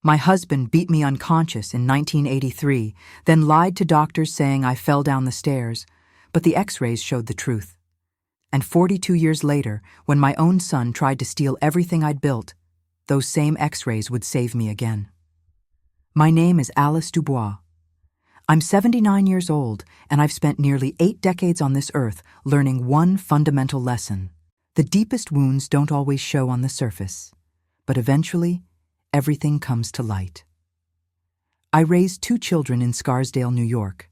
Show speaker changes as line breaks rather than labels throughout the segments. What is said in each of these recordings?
My husband beat me unconscious in 1983, then lied to doctors saying I fell down the stairs, but the x-rays showed the truth. And 42 years later, when my own son tried to steal everything I'd built, those same x-rays would save me again. My name is Alice Dubois. I'm 79 years old, and I've spent nearly 8 decades on this earth learning one fundamental lesson. The deepest wounds don't always show on the surface, but eventually, everything comes to light. I raised 2 children in Scarsdale, New York.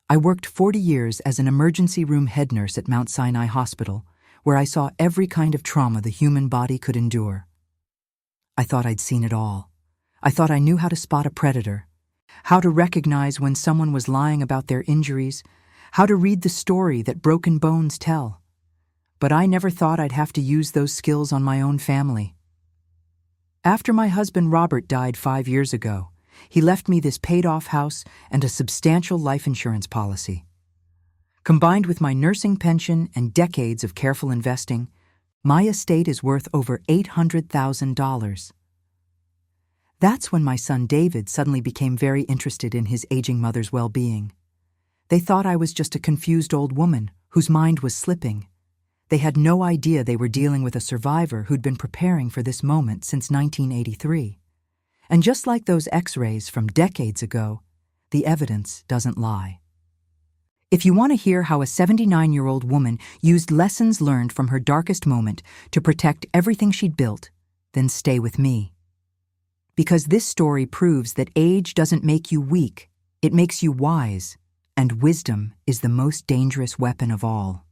I worked 40 years as an emergency room head nurse at Mount Sinai Hospital, where I saw every kind of trauma the human body could endure. I thought I'd seen it all. I thought I knew how to spot a predator, how to recognize when someone was lying about their injuries, how to read the story that broken bones tell. But I never thought I'd have to use those skills on my own family. After my husband Robert died 5 years ago, he left me this paid-off house and a substantial life insurance policy. Combined with my nursing pension and decades of careful investing, my estate is worth over $800,000. That's when my son David suddenly became very interested in his aging mother's well-being. They thought I was just a confused old woman whose mind was slipping. They had no idea they were dealing with a survivor who'd been preparing for this moment since 1983. And just like those x-rays from decades ago, the evidence doesn't lie. If you want to hear how a 79-year-old woman used lessons learned from her darkest moment to protect everything she'd built, then stay with me. Because this story proves that age doesn't make you weak, it makes you wise, and wisdom is the most dangerous weapon of all.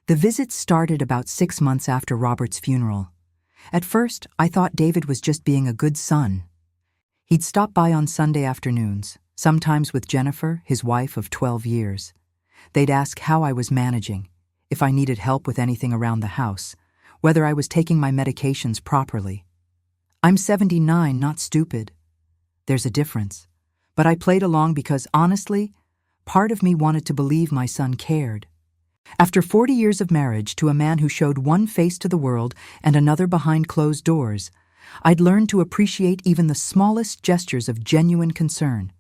The visit started about 6 months after Robert's funeral. At first, I thought David was just being a good son. He'd stop by on Sunday afternoons, sometimes with Jennifer, his wife of 12 years. They'd ask how I was managing, if I needed help with anything around the house, whether I was taking my medications properly. I'm 79, not stupid. There's a difference. But I played along because, honestly, part of me wanted to believe my son cared. After 40 years of marriage to a man who showed one face to the world and another behind closed doors, I'd learned to appreciate even the smallest gestures of genuine concern.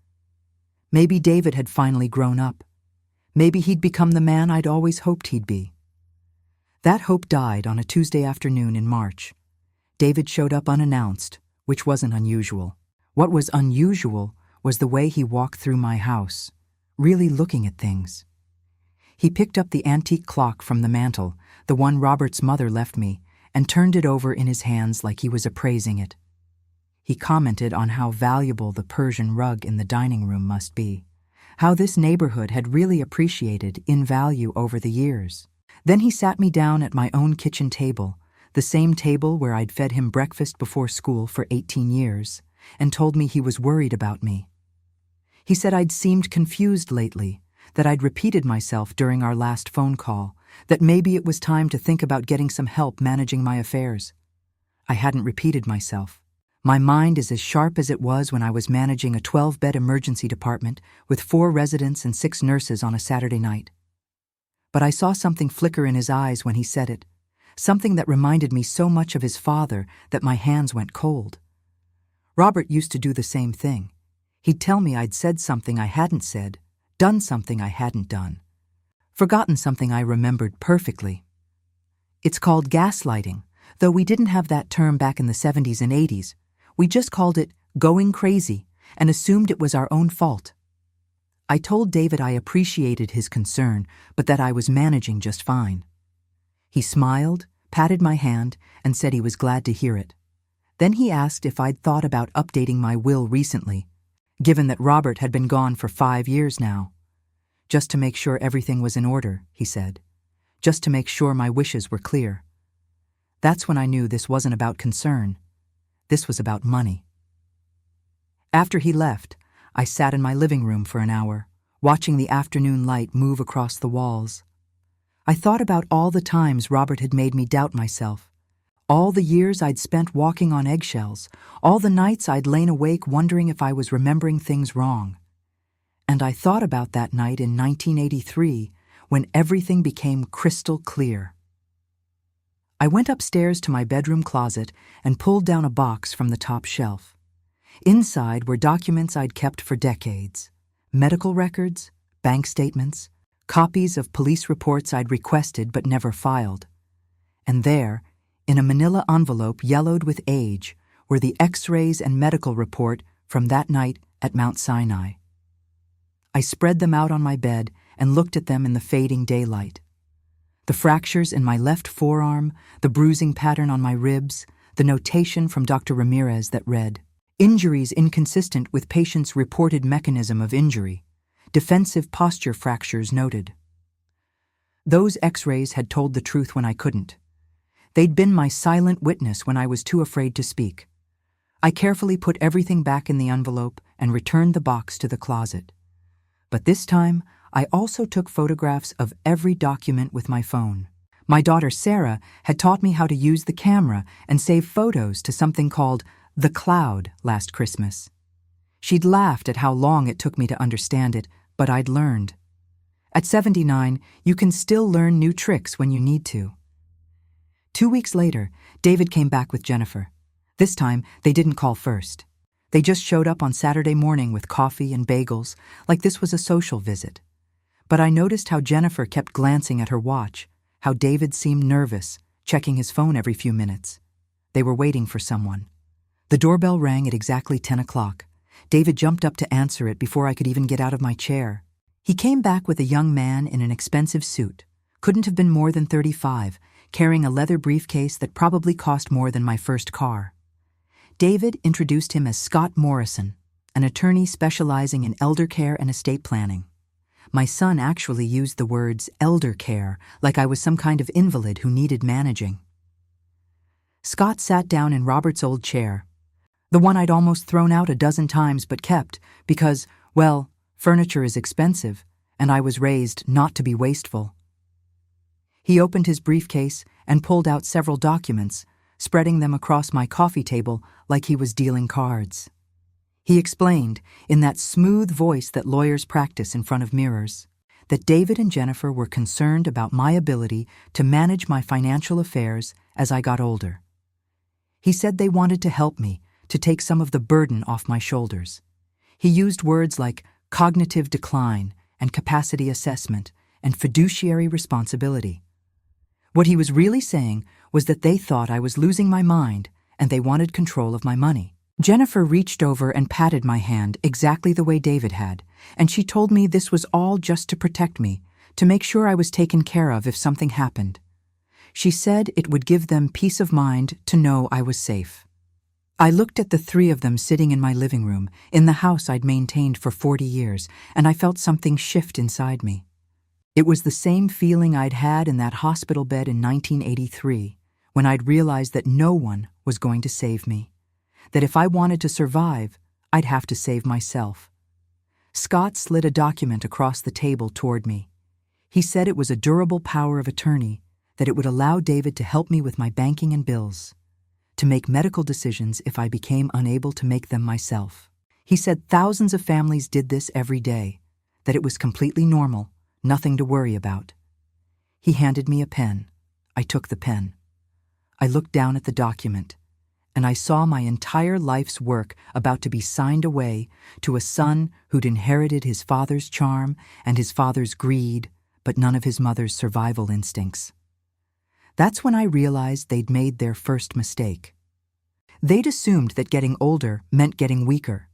Maybe David had finally grown up. Maybe he'd become the man I'd always hoped he'd be. That hope died on a Tuesday afternoon in March. David showed up unannounced, which wasn't unusual. What was unusual was the way he walked through my house, really looking at things. He picked up the antique clock from the mantel, the one Robert's mother left me, and turned it over in his hands like he was appraising it. He commented on how valuable the Persian rug in the dining room must be, how this neighborhood had really appreciated in value over the years. Then he sat me down at my own kitchen table, the same table where I'd fed him breakfast before school for 18 years, and told me he was worried about me. He said I'd seemed confused lately, that I'd repeated myself during our last phone call, that maybe it was time to think about getting some help managing my affairs. I hadn't repeated myself. My mind is as sharp as it was when I was managing a 12-bed emergency department with 4 residents and 6 nurses on a Saturday night. But I saw something flicker in his eyes when he said it, something that reminded me so much of his father that my hands went cold. Robert used to do the same thing. He'd tell me I'd said something I hadn't said, done something I hadn't done, forgotten something I remembered perfectly. It's called gaslighting, though we didn't have that term back in the 70s and 80s. We just called it going crazy and assumed it was our own fault. I told David I appreciated his concern, but that I was managing just fine. He smiled, patted my hand, and said he was glad to hear it. Then he asked if I'd thought about updating my will recently, given that Robert had been gone for 5 years now. Just to make sure everything was in order, he said. Just to make sure my wishes were clear. That's when I knew this wasn't about concern. This was about money. After he left, I sat in my living room for an hour, watching the afternoon light move across the walls. I thought about all the times Robert had made me doubt myself, all the years I'd spent walking on eggshells, all the nights I'd lain awake wondering if I was remembering things wrong. And I thought about that night in 1983 when everything became crystal clear. I went upstairs to my bedroom closet and pulled down a box from the top shelf. Inside were documents I'd kept for decades: medical records, bank statements, copies of police reports I'd requested but never filed. And there, in a manila envelope yellowed with age, were the X-rays and medical report from that night at Mount Sinai. I spread them out on my bed and looked at them in the fading daylight. The fractures in my left forearm, the bruising pattern on my ribs, the notation from Dr. Ramirez that read, "Injuries inconsistent with patient's reported mechanism of injury. Defensive posture fractures noted." Those X-rays had told the truth when I couldn't. They'd been my silent witness when I was too afraid to speak. I carefully put everything back in the envelope and returned the box to the closet. But this time, I also took photographs of every document with my phone. My daughter Sarah had taught me how to use the camera and save photos to something called the cloud last Christmas. She'd laughed at how long it took me to understand it, but I'd learned. At 79, you can still learn new tricks when you need to. 2 weeks later, David came back with Jennifer. This time, they didn't call first. They just showed up on Saturday morning with coffee and bagels, like this was a social visit. But I noticed how Jennifer kept glancing at her watch, how David seemed nervous, checking his phone every few minutes. They were waiting for someone. The doorbell rang at exactly 10 o'clock. David jumped up to answer it before I could even get out of my chair. He came back with a young man in an expensive suit, couldn't have been more than 35, carrying a leather briefcase that probably cost more than my first car. David introduced him as Scott Morrison, an attorney specializing in elder care and estate planning. My son actually used the words elder care like I was some kind of invalid who needed managing. Scott sat down in Robert's old chair, the one I'd almost thrown out a dozen times but kept because, well, furniture is expensive, and I was raised not to be wasteful. He opened his briefcase and pulled out several documents, spreading them across my coffee table like he was dealing cards. He explained, in that smooth voice that lawyers practice in front of mirrors, that David and Jennifer were concerned about my ability to manage my financial affairs as I got older. He said they wanted to help me, to take some of the burden off my shoulders. He used words like cognitive decline and capacity assessment and fiduciary responsibility. What he was really saying was that they thought I was losing my mind and they wanted control of my money. Jennifer reached over and patted my hand exactly the way David had, and she told me this was all just to protect me, to make sure I was taken care of if something happened. She said it would give them peace of mind to know I was safe. I looked at the three of them sitting in my living room, in the house I'd maintained for 40 years, and I felt something shift inside me. It was the same feeling I'd had in that hospital bed in 1983, when I'd realized that no one was going to save me, that if I wanted to survive, I'd have to save myself. Scott slid a document across the table toward me. He said it was a durable power of attorney, that it would allow David to help me with my banking and bills, to make medical decisions if I became unable to make them myself. He said thousands of families did this every day, that it was completely normal, nothing to worry about. He handed me a pen. I took the pen. I looked down at the document, and I saw my entire life's work about to be signed away to a son who'd inherited his father's charm and his father's greed, but none of his mother's survival instincts. That's when I realized they'd made their first mistake. They'd assumed that getting older meant getting weaker.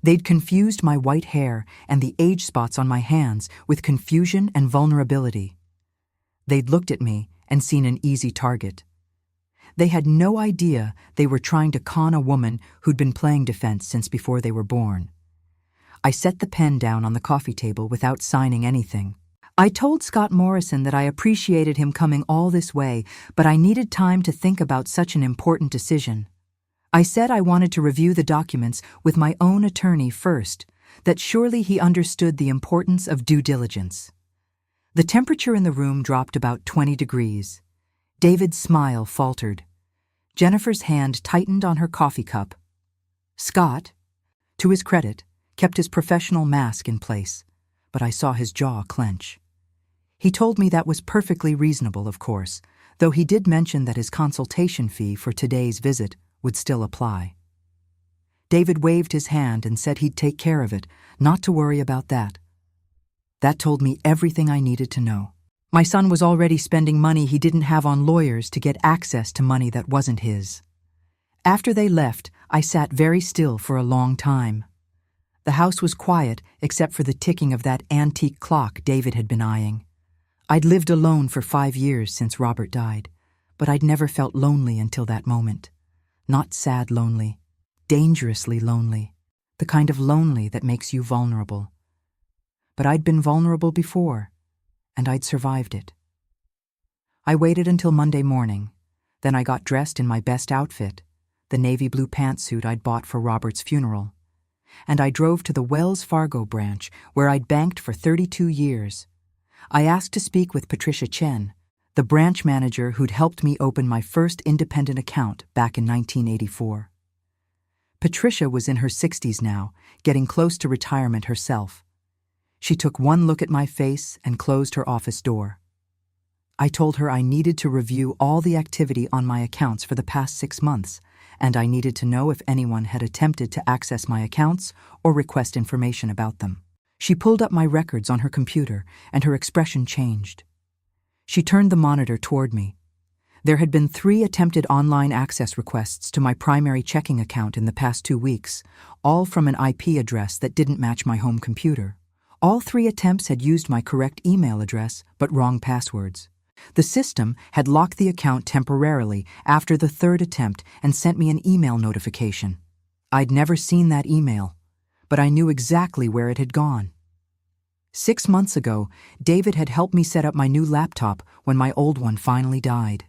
They'd confused my white hair and the age spots on my hands with confusion and vulnerability. They'd looked at me and seen an easy target. They had no idea they were trying to con a woman who'd been playing defense since before they were born. I set the pen down on the coffee table without signing anything. I told Scott Morrison that I appreciated him coming all this way, but I needed time to think about such an important decision. I said I wanted to review the documents with my own attorney first, that surely he understood the importance of due diligence. The temperature in the room dropped about 20 degrees. David's smile faltered. Jennifer's hand tightened on her coffee cup. Scott, to his credit, kept his professional mask in place, but I saw his jaw clench. He told me that was perfectly reasonable, of course, though he did mention that his consultation fee for today's visit would still apply. David waved his hand and said he'd take care of it, not to worry about that. That told me everything I needed to know. My son was already spending money he didn't have on lawyers to get access to money that wasn't his. After they left, I sat very still for a long time. The house was quiet except for the ticking of that antique clock David had been eyeing. I'd lived alone for 5 years since Robert died, but I'd never felt lonely until that moment. Not sad lonely, dangerously lonely, the kind of lonely that makes you vulnerable. But I'd been vulnerable before, and I'd survived it. I waited until Monday morning. Then I got dressed in my best outfit, the navy blue pantsuit I'd bought for Robert's funeral, and I drove to the Wells Fargo branch where I'd banked for 32 years. I asked to speak with Patricia Chen, the branch manager who'd helped me open my first independent account back in 1984. Patricia was in her 60s now, getting close to retirement herself. She took one look at my face and closed her office door. I told her I needed to review all the activity on my accounts for the past 6 months, and I needed to know if anyone had attempted to access my accounts or request information about them. She pulled up my records on her computer, and her expression changed. She turned the monitor toward me. There had been 3 attempted online access requests to my primary checking account in the past 2 weeks, all from an IP address that didn't match my home computer. All 3 attempts had used my correct email address, but wrong passwords. The system had locked the account temporarily after the 3rd attempt and sent me an email notification. I'd never seen that email, but I knew exactly where it had gone. 6 months ago, David had helped me set up my new laptop when my old one finally died.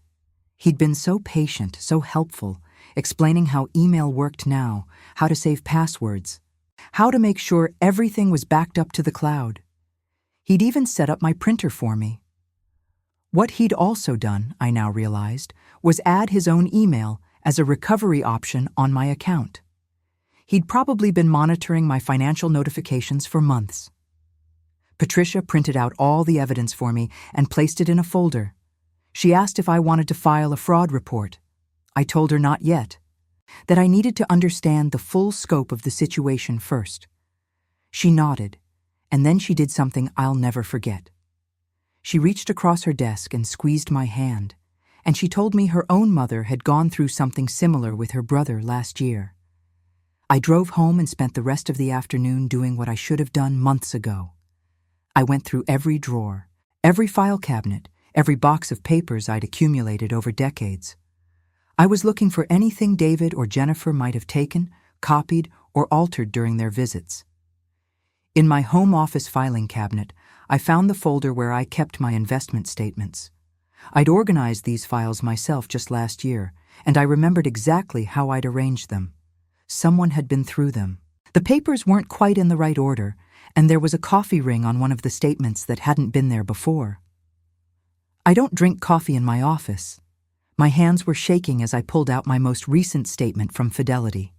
He'd been so patient, so helpful, explaining how email worked now, how to save passwords, how to make sure everything was backed up to the cloud. He'd even set up my printer for me. What he'd also done, I now realized, was add his own email as a recovery option on my account. He'd probably been monitoring my financial notifications for months. Patricia printed out all the evidence for me and placed it in a folder. She asked if I wanted to file a fraud report. I told her not yet, that I needed to understand the full scope of the situation first. She nodded, and then she did something I'll never forget. She reached across her desk and squeezed my hand, and she told me her own mother had gone through something similar with her brother last year. I drove home and spent the rest of the afternoon doing what I should have done months ago. I went through every drawer, every file cabinet, every box of papers I'd accumulated over decades. I was looking for anything David or Jennifer might have taken, copied, or altered during their visits. In my home office filing cabinet, I found the folder where I kept my investment statements. I'd organized these files myself just last year, and I remembered exactly how I'd arranged them. Someone had been through them. The papers weren't quite in the right order, and there was a coffee ring on one of the statements that hadn't been there before. I don't drink coffee in my office. My hands were shaking as I pulled out my most recent statement from Fidelity.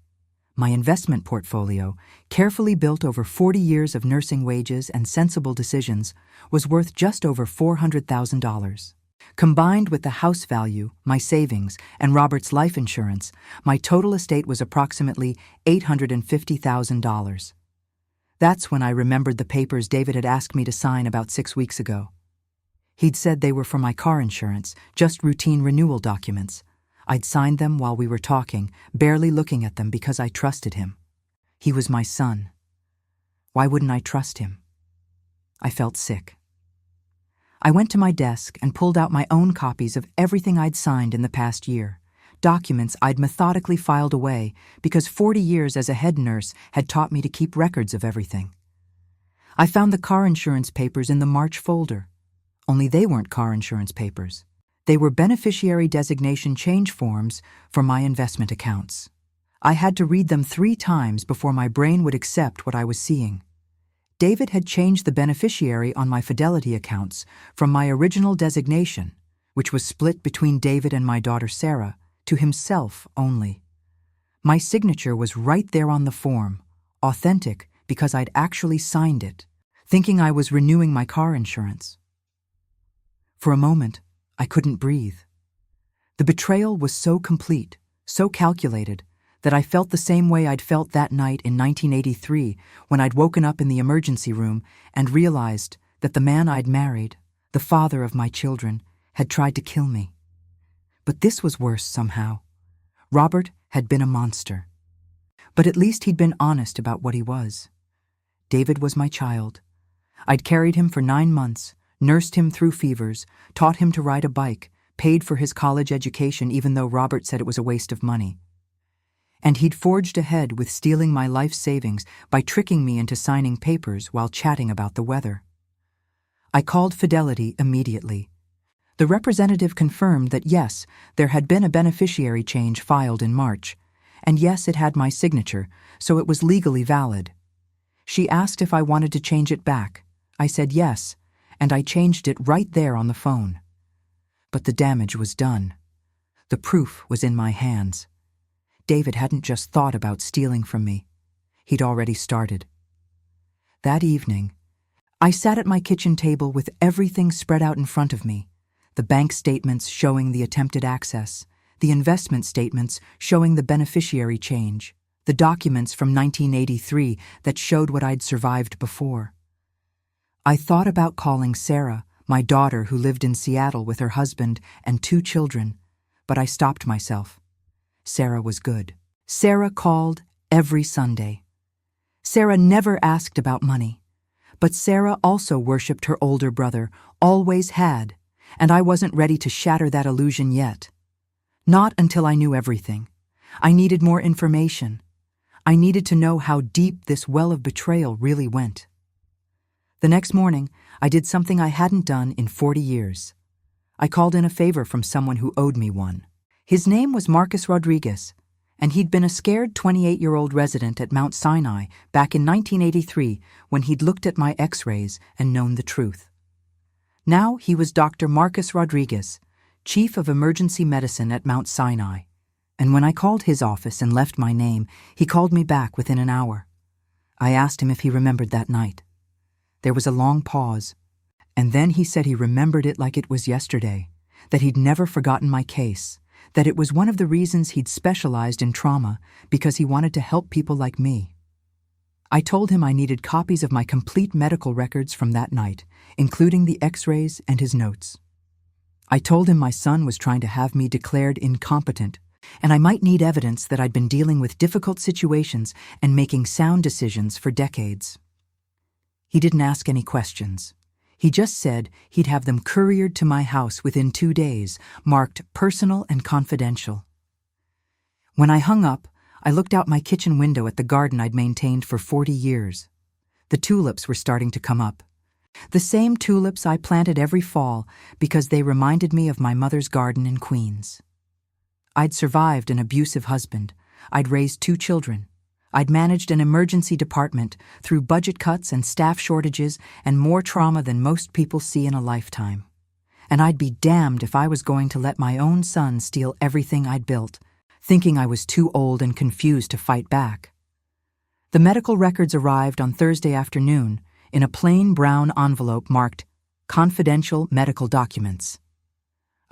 My investment portfolio, carefully built over 40 years of nursing wages and sensible decisions, was worth just over $400,000. Combined with the house value, my savings, and Robert's life insurance, my total estate was approximately $850,000. That's when I remembered the papers David had asked me to sign about 6 weeks ago. He'd said they were for my car insurance, just routine renewal documents. I'd signed them while we were talking, barely looking at them because I trusted him. He was my son. Why wouldn't I trust him? I felt sick. I went to my desk and pulled out my own copies of everything I'd signed in the past year, documents I'd methodically filed away because 40 years as a head nurse had taught me to keep records of everything. I found the car insurance papers in the March folder, only they weren't car insurance papers. They were beneficiary designation change forms for my investment accounts. I had to read them 3 times before my brain would accept what I was seeing. David had changed the beneficiary on my Fidelity accounts from my original designation, which was split between David and my daughter Sarah, to himself only. My signature was right there on the form, authentic because I'd actually signed it, thinking I was renewing my car insurance. For a moment, I couldn't breathe. The betrayal was so complete, so calculated, that I felt the same way I'd felt that night in 1983 when I'd woken up in the emergency room and realized that the man I'd married, the father of my children, had tried to kill me. But this was worse somehow. Robert had been a monster. But at least he'd been honest about what he was. David was my child. I'd carried him for 9 months, nursed him through fevers, taught him to ride a bike, paid for his college education even though Robert said it was a waste of money. And he'd forged ahead with stealing my life savings by tricking me into signing papers while chatting about the weather. I called Fidelity immediately. The representative confirmed that yes, there had been a beneficiary change filed in March, and yes, it had my signature, so it was legally valid. She asked if I wanted to change it back. I said yes, and I changed it right there on the phone. But the damage was done. The proof was in my hands. David hadn't just thought about stealing from me. He'd already started. That evening, I sat at my kitchen table with everything spread out in front of me, the bank statements showing the attempted access, the investment statements showing the beneficiary change, the documents from 1983 that showed what I'd survived before. I thought about calling Sarah, my daughter who lived in Seattle with her husband and 2 children, but I stopped myself. Sarah was good. Sarah called every Sunday. Sarah never asked about money, but Sarah also worshipped her older brother, always had, and I wasn't ready to shatter that illusion yet. Not until I knew everything. I needed more information. I needed to know how deep this well of betrayal really went. The next morning, I did something I hadn't done in 40 years. I called in a favor from someone who owed me one. His name was Marcus Rodriguez, and he'd been a scared 28-year-old resident at Mount Sinai back in 1983 when he'd looked at my x-rays and known the truth. Now he was Dr. Marcus Rodriguez, Chief of Emergency Medicine at Mount Sinai, and when I called his office and left my name, he called me back within an hour. I asked him if he remembered that night. There was a long pause, and then he said he remembered it like it was yesterday, that he'd never forgotten my case, that it was one of the reasons he'd specialized in trauma because he wanted to help people like me. I told him I needed copies of my complete medical records from that night, including the x-rays and his notes. I told him my son was trying to have me declared incompetent, and I might need evidence that I'd been dealing with difficult situations and making sound decisions for decades. He didn't ask any questions. He just said he'd have them couriered to my house within 2 days, marked personal and confidential. When I hung up, I looked out my kitchen window at the garden I'd maintained for 40 years. The tulips were starting to come up. The same tulips I planted every fall because they reminded me of my mother's garden in Queens. I'd survived an abusive husband. I'd raised 2 children. I'd managed an emergency department through budget cuts and staff shortages and more trauma than most people see in a lifetime. And I'd be damned if I was going to let my own son steal everything I'd built, thinking I was too old and confused to fight back. The medical records arrived on Thursday afternoon in a plain brown envelope marked Confidential Medical Documents.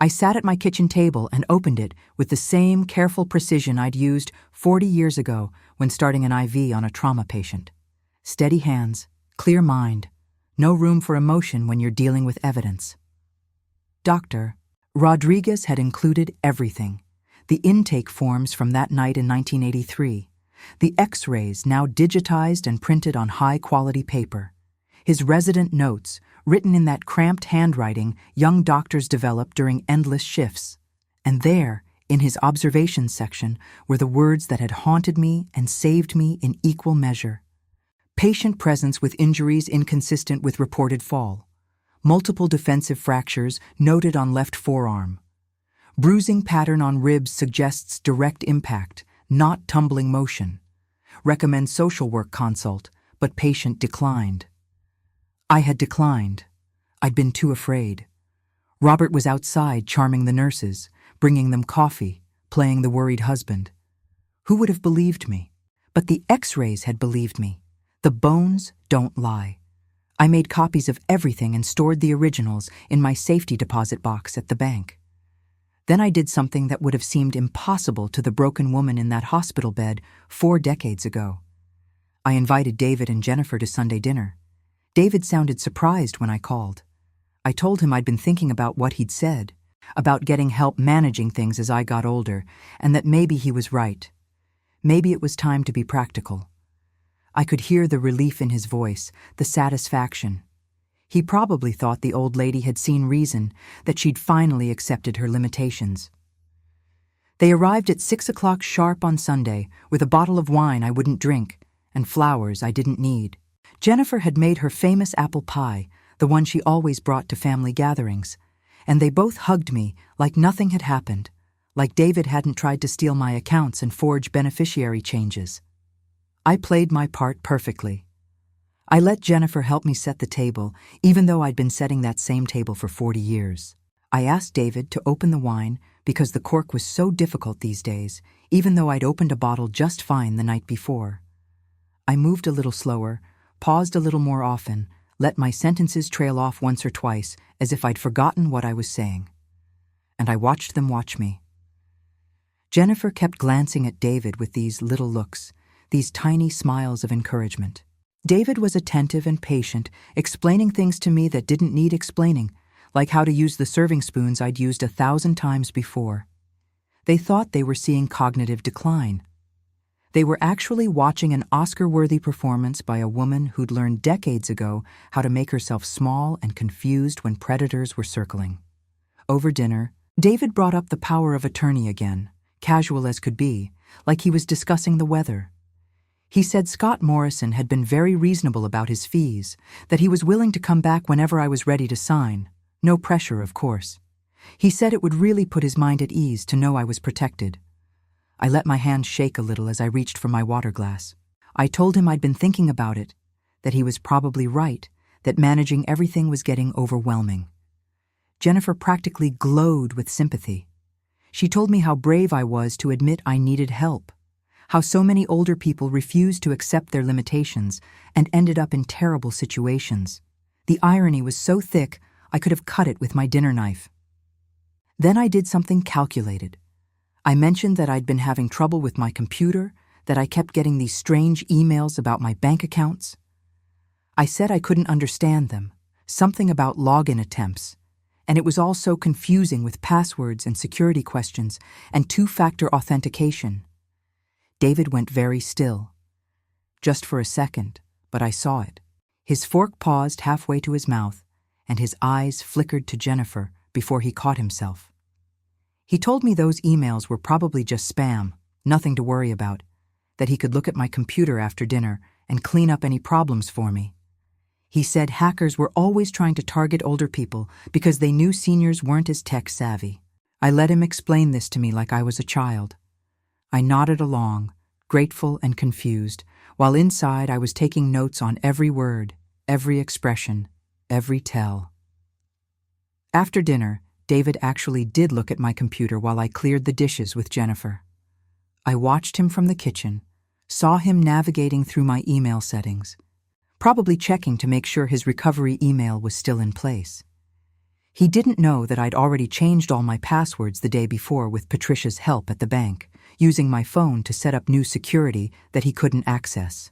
I sat at my kitchen table and opened it with the same careful precision I'd used 40 years ago when starting an IV on a trauma patient. Steady hands, clear mind, no room for emotion when you're dealing with evidence. Dr. Rodriguez had included everything. The intake forms from that night in 1983, the x-rays now digitized and printed on high-quality paper, his resident notes, written in that cramped handwriting young doctors develop during endless shifts. And there, in his observations section, were the words that had haunted me and saved me in equal measure. Patient presence with injuries inconsistent with reported fall. Multiple defensive fractures noted on left forearm. Bruising pattern on ribs suggests direct impact, not tumbling motion. Recommend social work consult, but patient declined. I had declined. I'd been too afraid. Robert was outside charming the nurses, bringing them coffee, playing the worried husband. Who would have believed me? But the x-rays had believed me. The bones don't lie. I made copies of everything and stored the originals in my safety deposit box at the bank. Then I did something that would have seemed impossible to the broken woman in that hospital bed 4 decades ago. I invited David and Jennifer to Sunday dinner. David sounded surprised when I called. I told him I'd been thinking about what he'd said, about getting help managing things as I got older, and that maybe he was right. Maybe it was time to be practical. I could hear the relief in his voice, the satisfaction. He probably thought the old lady had seen reason, that she'd finally accepted her limitations. They arrived at 6 o'clock sharp on Sunday, with a bottle of wine I wouldn't drink, and flowers I didn't need. Jennifer had made her famous apple pie, the one she always brought to family gatherings, and they both hugged me like nothing had happened, like David hadn't tried to steal my accounts and forge beneficiary changes. I played my part perfectly. I let Jennifer help me set the table, even though I'd been setting that same table for 40 years. I asked David to open the wine because the cork was so difficult these days, even though I'd opened a bottle just fine the night before. I moved a little slower, paused a little more often, let my sentences trail off once or twice, as if I'd forgotten what I was saying. And I watched them watch me. Jennifer kept glancing at David with these little looks, these tiny smiles of encouragement. David was attentive and patient, explaining things to me that didn't need explaining, like how to use the serving spoons I'd used 1,000 times before. They thought they were seeing cognitive decline. They were actually watching an Oscar-worthy performance by a woman who'd learned decades ago how to make herself small and confused when predators were circling. Over dinner, David brought up the power of attorney again, casual as could be, like he was discussing the weather. He said Scott Morrison had been very reasonable about his fees, that he was willing to come back whenever I was ready to sign. No pressure, of course. He said it would really put his mind at ease to know I was protected. I let my hand shake a little as I reached for my water glass. I told him I'd been thinking about it, that he was probably right, that managing everything was getting overwhelming. Jennifer practically glowed with sympathy. She told me how brave I was to admit I needed help, how so many older people refused to accept their limitations and ended up in terrible situations. The irony was so thick I could have cut it with my dinner knife. Then I did something calculated. I mentioned that I'd been having trouble with my computer, that I kept getting these strange emails about my bank accounts. I said I couldn't understand them, something about login attempts, and it was all so confusing with passwords and security questions and two-factor authentication. David went very still. Just for a second, but I saw it. His fork paused halfway to his mouth, and his eyes flickered to Jennifer before he caught himself. He told me those emails were probably just spam, nothing to worry about, that he could look at my computer after dinner and clean up any problems for me. He said hackers were always trying to target older people because they knew seniors weren't as tech-savvy. I let him explain this to me like I was a child. I nodded along, grateful and confused, while inside I was taking notes on every word, every expression, every tell. After dinner, David actually did look at my computer while I cleared the dishes with Jennifer. I watched him from the kitchen, saw him navigating through my email settings, probably checking to make sure his recovery email was still in place. He didn't know that I'd already changed all my passwords the day before with Patricia's help at the bank, using my phone to set up new security that he couldn't access.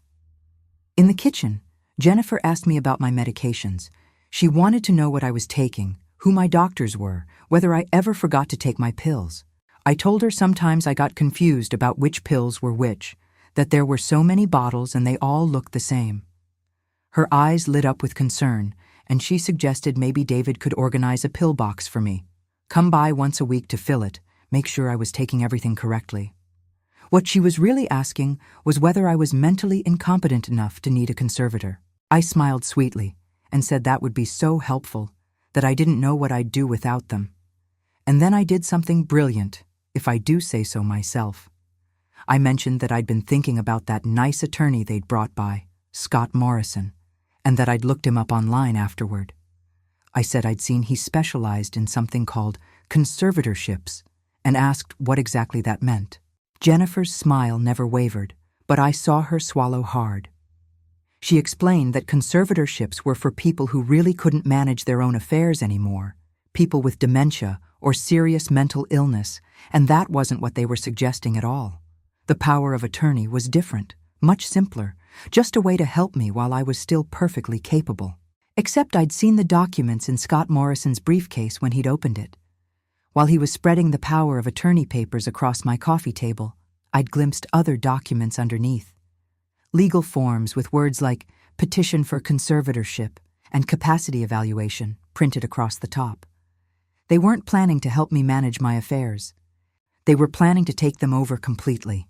In the kitchen, Jennifer asked me about my medications. She wanted to know what I was taking, who my doctors were, whether I ever forgot to take my pills. I told her sometimes I got confused about which pills were which, that there were so many bottles and they all looked the same. Her eyes lit up with concern, and she suggested maybe David could organize a pill box for me. Come by once a week to fill it, make sure I was taking everything correctly. What she was really asking was whether I was mentally incompetent enough to need a conservator. I smiled sweetly and said that would be so helpful, that I didn't know what I'd do without them. And then I did something brilliant, if I do say so myself. I mentioned that I'd been thinking about that nice attorney they'd brought by, Scott Morrison, and that I'd looked him up online afterward. I said I'd seen he specialized in something called conservatorships, and asked what exactly that meant. Jennifer's smile never wavered, but I saw her swallow hard. She explained that conservatorships were for people who really couldn't manage their own affairs anymore, people with dementia or serious mental illness, and that wasn't what they were suggesting at all. The power of attorney was different, much simpler, just a way to help me while I was still perfectly capable. Except I'd seen the documents in Scott Morrison's briefcase when he'd opened it. While he was spreading the power of attorney papers across my coffee table, I'd glimpsed other documents underneath. Legal forms with words like petition for conservatorship and capacity evaluation printed across the top. They weren't planning to help me manage my affairs. They were planning to take them over completely.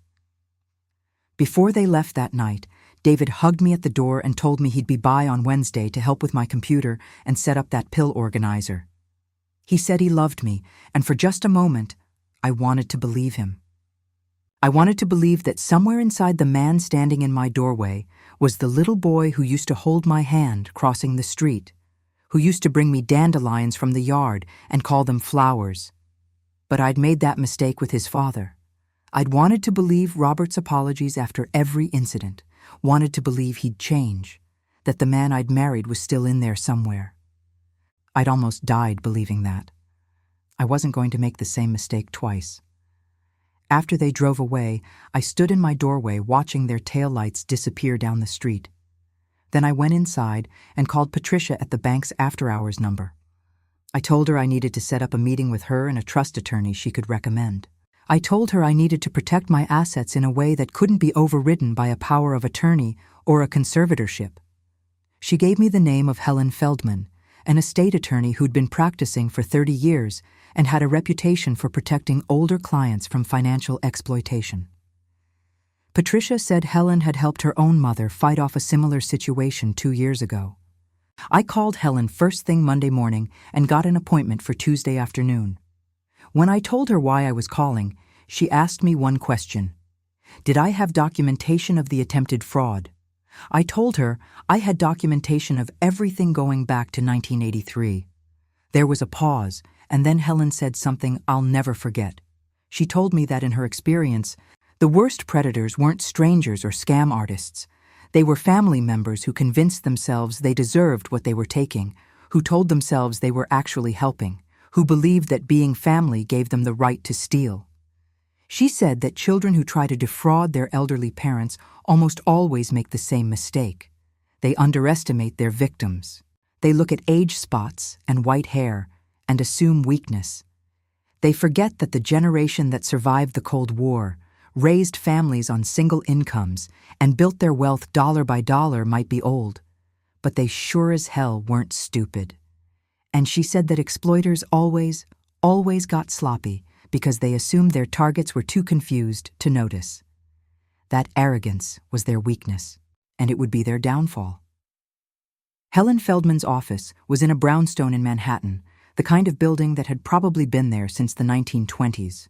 Before they left that night, David hugged me at the door and told me he'd be by on Wednesday to help with my computer and set up that pill organizer. He said he loved me, and for just a moment, I wanted to believe him. I wanted to believe that somewhere inside the man standing in my doorway was the little boy who used to hold my hand crossing the street, who used to bring me dandelions from the yard and call them flowers. But I'd made that mistake with his father. I'd wanted to believe Robert's apologies after every incident, wanted to believe he'd change, that the man I'd married was still in there somewhere. I'd almost died believing that. I wasn't going to make the same mistake twice. After they drove away, I stood in my doorway watching their taillights disappear down the street. Then I went inside and called Patricia at the bank's after-hours number. I told her I needed to set up a meeting with her and a trust attorney she could recommend. I told her I needed to protect my assets in a way that couldn't be overridden by a power of attorney or a conservatorship. She gave me the name of Helen Feldman, an estate attorney who'd been practicing for 30 years and had a reputation for protecting older clients from financial exploitation. Patricia said Helen had helped her own mother fight off a similar situation 2 years ago. I called Helen first thing Monday morning and got an appointment for Tuesday afternoon. When I told her why I was calling, she asked me one question. Did I have documentation of the attempted fraud? I told her I had documentation of everything going back to 1983. There was a pause, and then Helen said something I'll never forget. She told me that in her experience, the worst predators weren't strangers or scam artists. They were family members who convinced themselves they deserved what they were taking, who told themselves they were actually helping, who believed that being family gave them the right to steal. She said that children who try to defraud their elderly parents almost always make the same mistake. They underestimate their victims. They look at age spots and white hair and assume weakness. They forget that the generation that survived the Cold War, raised families on single incomes, and built their wealth dollar by dollar might be old, but they sure as hell weren't stupid. And she said that exploiters always got sloppy because they assumed their targets were too confused to notice. That arrogance was their weakness, and it would be their downfall. Helen Feldman's office was in a brownstone in Manhattan, the kind of building that had probably been there since the 1920s.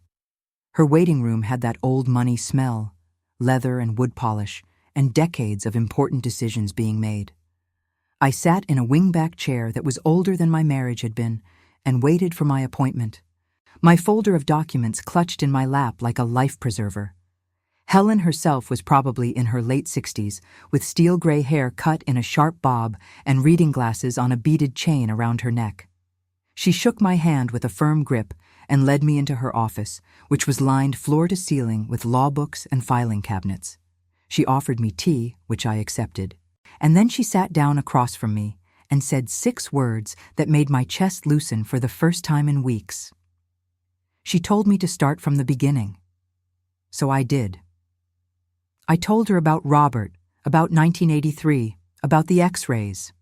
Her waiting room had that old money smell, leather and wood polish, and decades of important decisions being made. I sat in a wingback chair that was older than my marriage had been and waited for my appointment, my folder of documents clutched in my lap like a life preserver. Helen herself was probably in her late 60s, with steel gray hair cut in a sharp bob and reading glasses on a beaded chain around her neck. She shook my hand with a firm grip and led me into her office, which was lined floor to ceiling with law books and filing cabinets. She offered me tea, which I accepted, and then she sat down across from me and said 6 words that made my chest loosen for the first time in weeks. She told me to start from the beginning. So I did. I told her about Robert, about 1983, about the X-rays.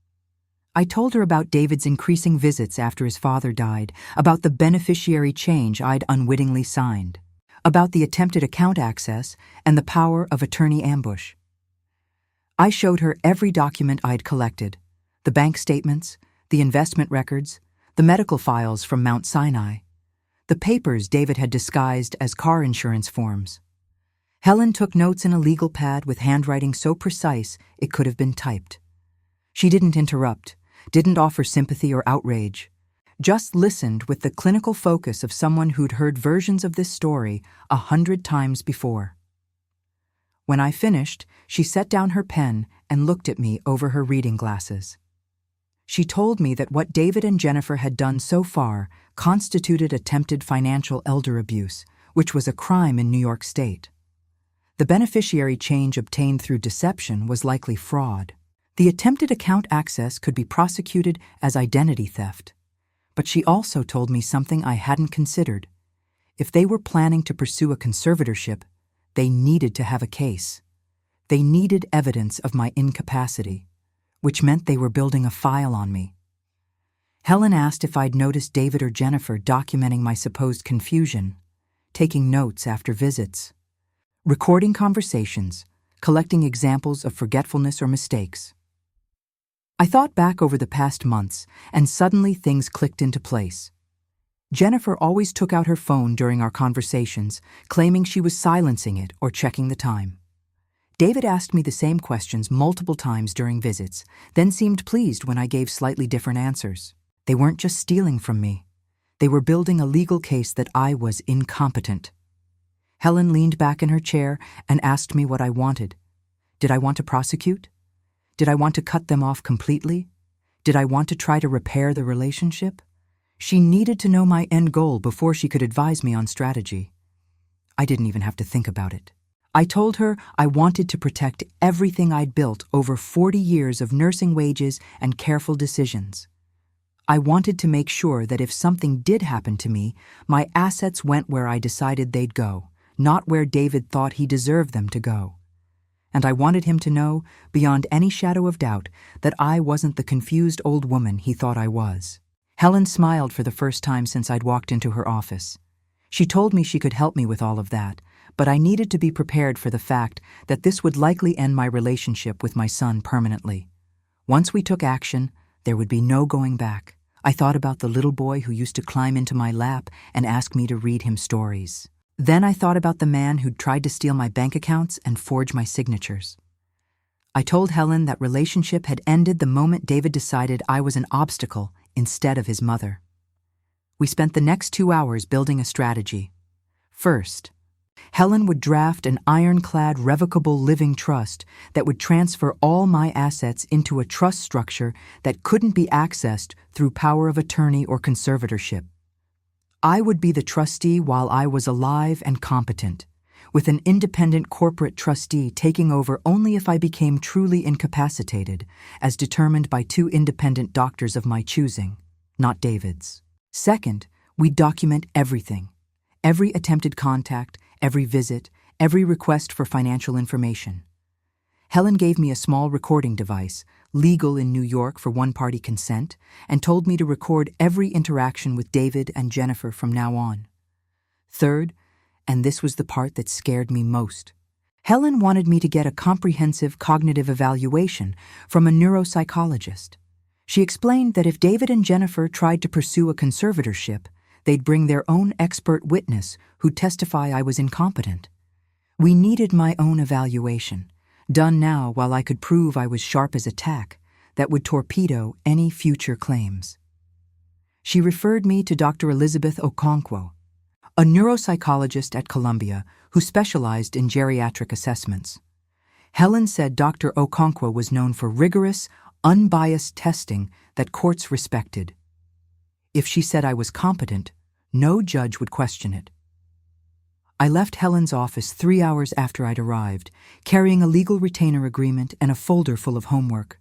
I told her about David's increasing visits after his father died, about the beneficiary change I'd unwittingly signed, about the attempted account access and the power of attorney ambush. I showed her every document I'd collected, the bank statements, the investment records, the medical files from Mount Sinai, the papers David had disguised as car insurance forms. Helen took notes in a legal pad with handwriting so precise it could have been typed. She didn't interrupt, didn't offer sympathy or outrage, just listened with the clinical focus of someone who'd heard versions of this story 100 times before. When I finished, she set down her pen and looked at me over her reading glasses. She told me that what David and Jennifer had done so far constituted attempted financial elder abuse, which was a crime in New York State. The beneficiary change obtained through deception was likely fraud. The attempted account access could be prosecuted as identity theft. But she also told me something I hadn't considered. If they were planning to pursue a conservatorship, they needed to have a case. They needed evidence of my incapacity, which meant they were building a file on me. Helen asked if I'd noticed David or Jennifer documenting my supposed confusion, taking notes after visits, recording conversations, collecting examples of forgetfulness or mistakes. I thought back over the past months, and suddenly things clicked into place. Jennifer always took out her phone during our conversations, claiming she was silencing it or checking the time. David asked me the same questions multiple times during visits, then seemed pleased when I gave slightly different answers. They weren't just stealing from me. They were building a legal case that I was incompetent. Helen leaned back in her chair and asked me what I wanted. Did I want to prosecute? Did I want to cut them off completely? Did I want to try to repair the relationship? She needed to know my end goal before she could advise me on strategy. I didn't even have to think about it. I told her I wanted to protect everything I'd built over 40 years of nursing wages and careful decisions. I wanted to make sure that if something did happen to me, my assets went where I decided they'd go, not where David thought he deserved them to go. And I wanted him to know, beyond any shadow of doubt, that I wasn't the confused old woman he thought I was. Helen smiled for the first time since I'd walked into her office. She told me she could help me with all of that, but I needed to be prepared for the fact that this would likely end my relationship with my son permanently. Once we took action, there would be no going back. I thought about the little boy who used to climb into my lap and ask me to read him stories. Then I thought about the man who'd tried to steal my bank accounts and forge my signatures. I told Helen that relationship had ended the moment David decided I was an obstacle instead of his mother. We spent the next 2 hours building a strategy. First, Helen would draft an ironclad revocable living trust that would transfer all my assets into a trust structure that couldn't be accessed through power of attorney or conservatorship. I would be the trustee while I was alive and competent, with an independent corporate trustee taking over only if I became truly incapacitated, as determined by 2 independent doctors of my choosing, not David's. Second, we'd document everything. Every attempted contact, every visit, every request for financial information. Helen gave me a small recording device, legal in New York for one-party consent, and told me to record every interaction with David and Jennifer from now on. Third, and this was the part that scared me most, Helen wanted me to get a comprehensive cognitive evaluation from a neuropsychologist. She explained that if David and Jennifer tried to pursue a conservatorship, they'd bring their own expert witness who'd testify I was incompetent. We needed my own evaluation, done now while I could prove I was sharp as a tack, that would torpedo any future claims. She referred me to Dr. Elizabeth Okonkwo, a neuropsychologist at Columbia who specialized in geriatric assessments. Helen said Dr. Okonkwo was known for rigorous, unbiased testing that courts respected. If she said I was competent, no judge would question it. I left Helen's office 3 hours after I'd arrived, carrying a legal retainer agreement and a folder full of homework.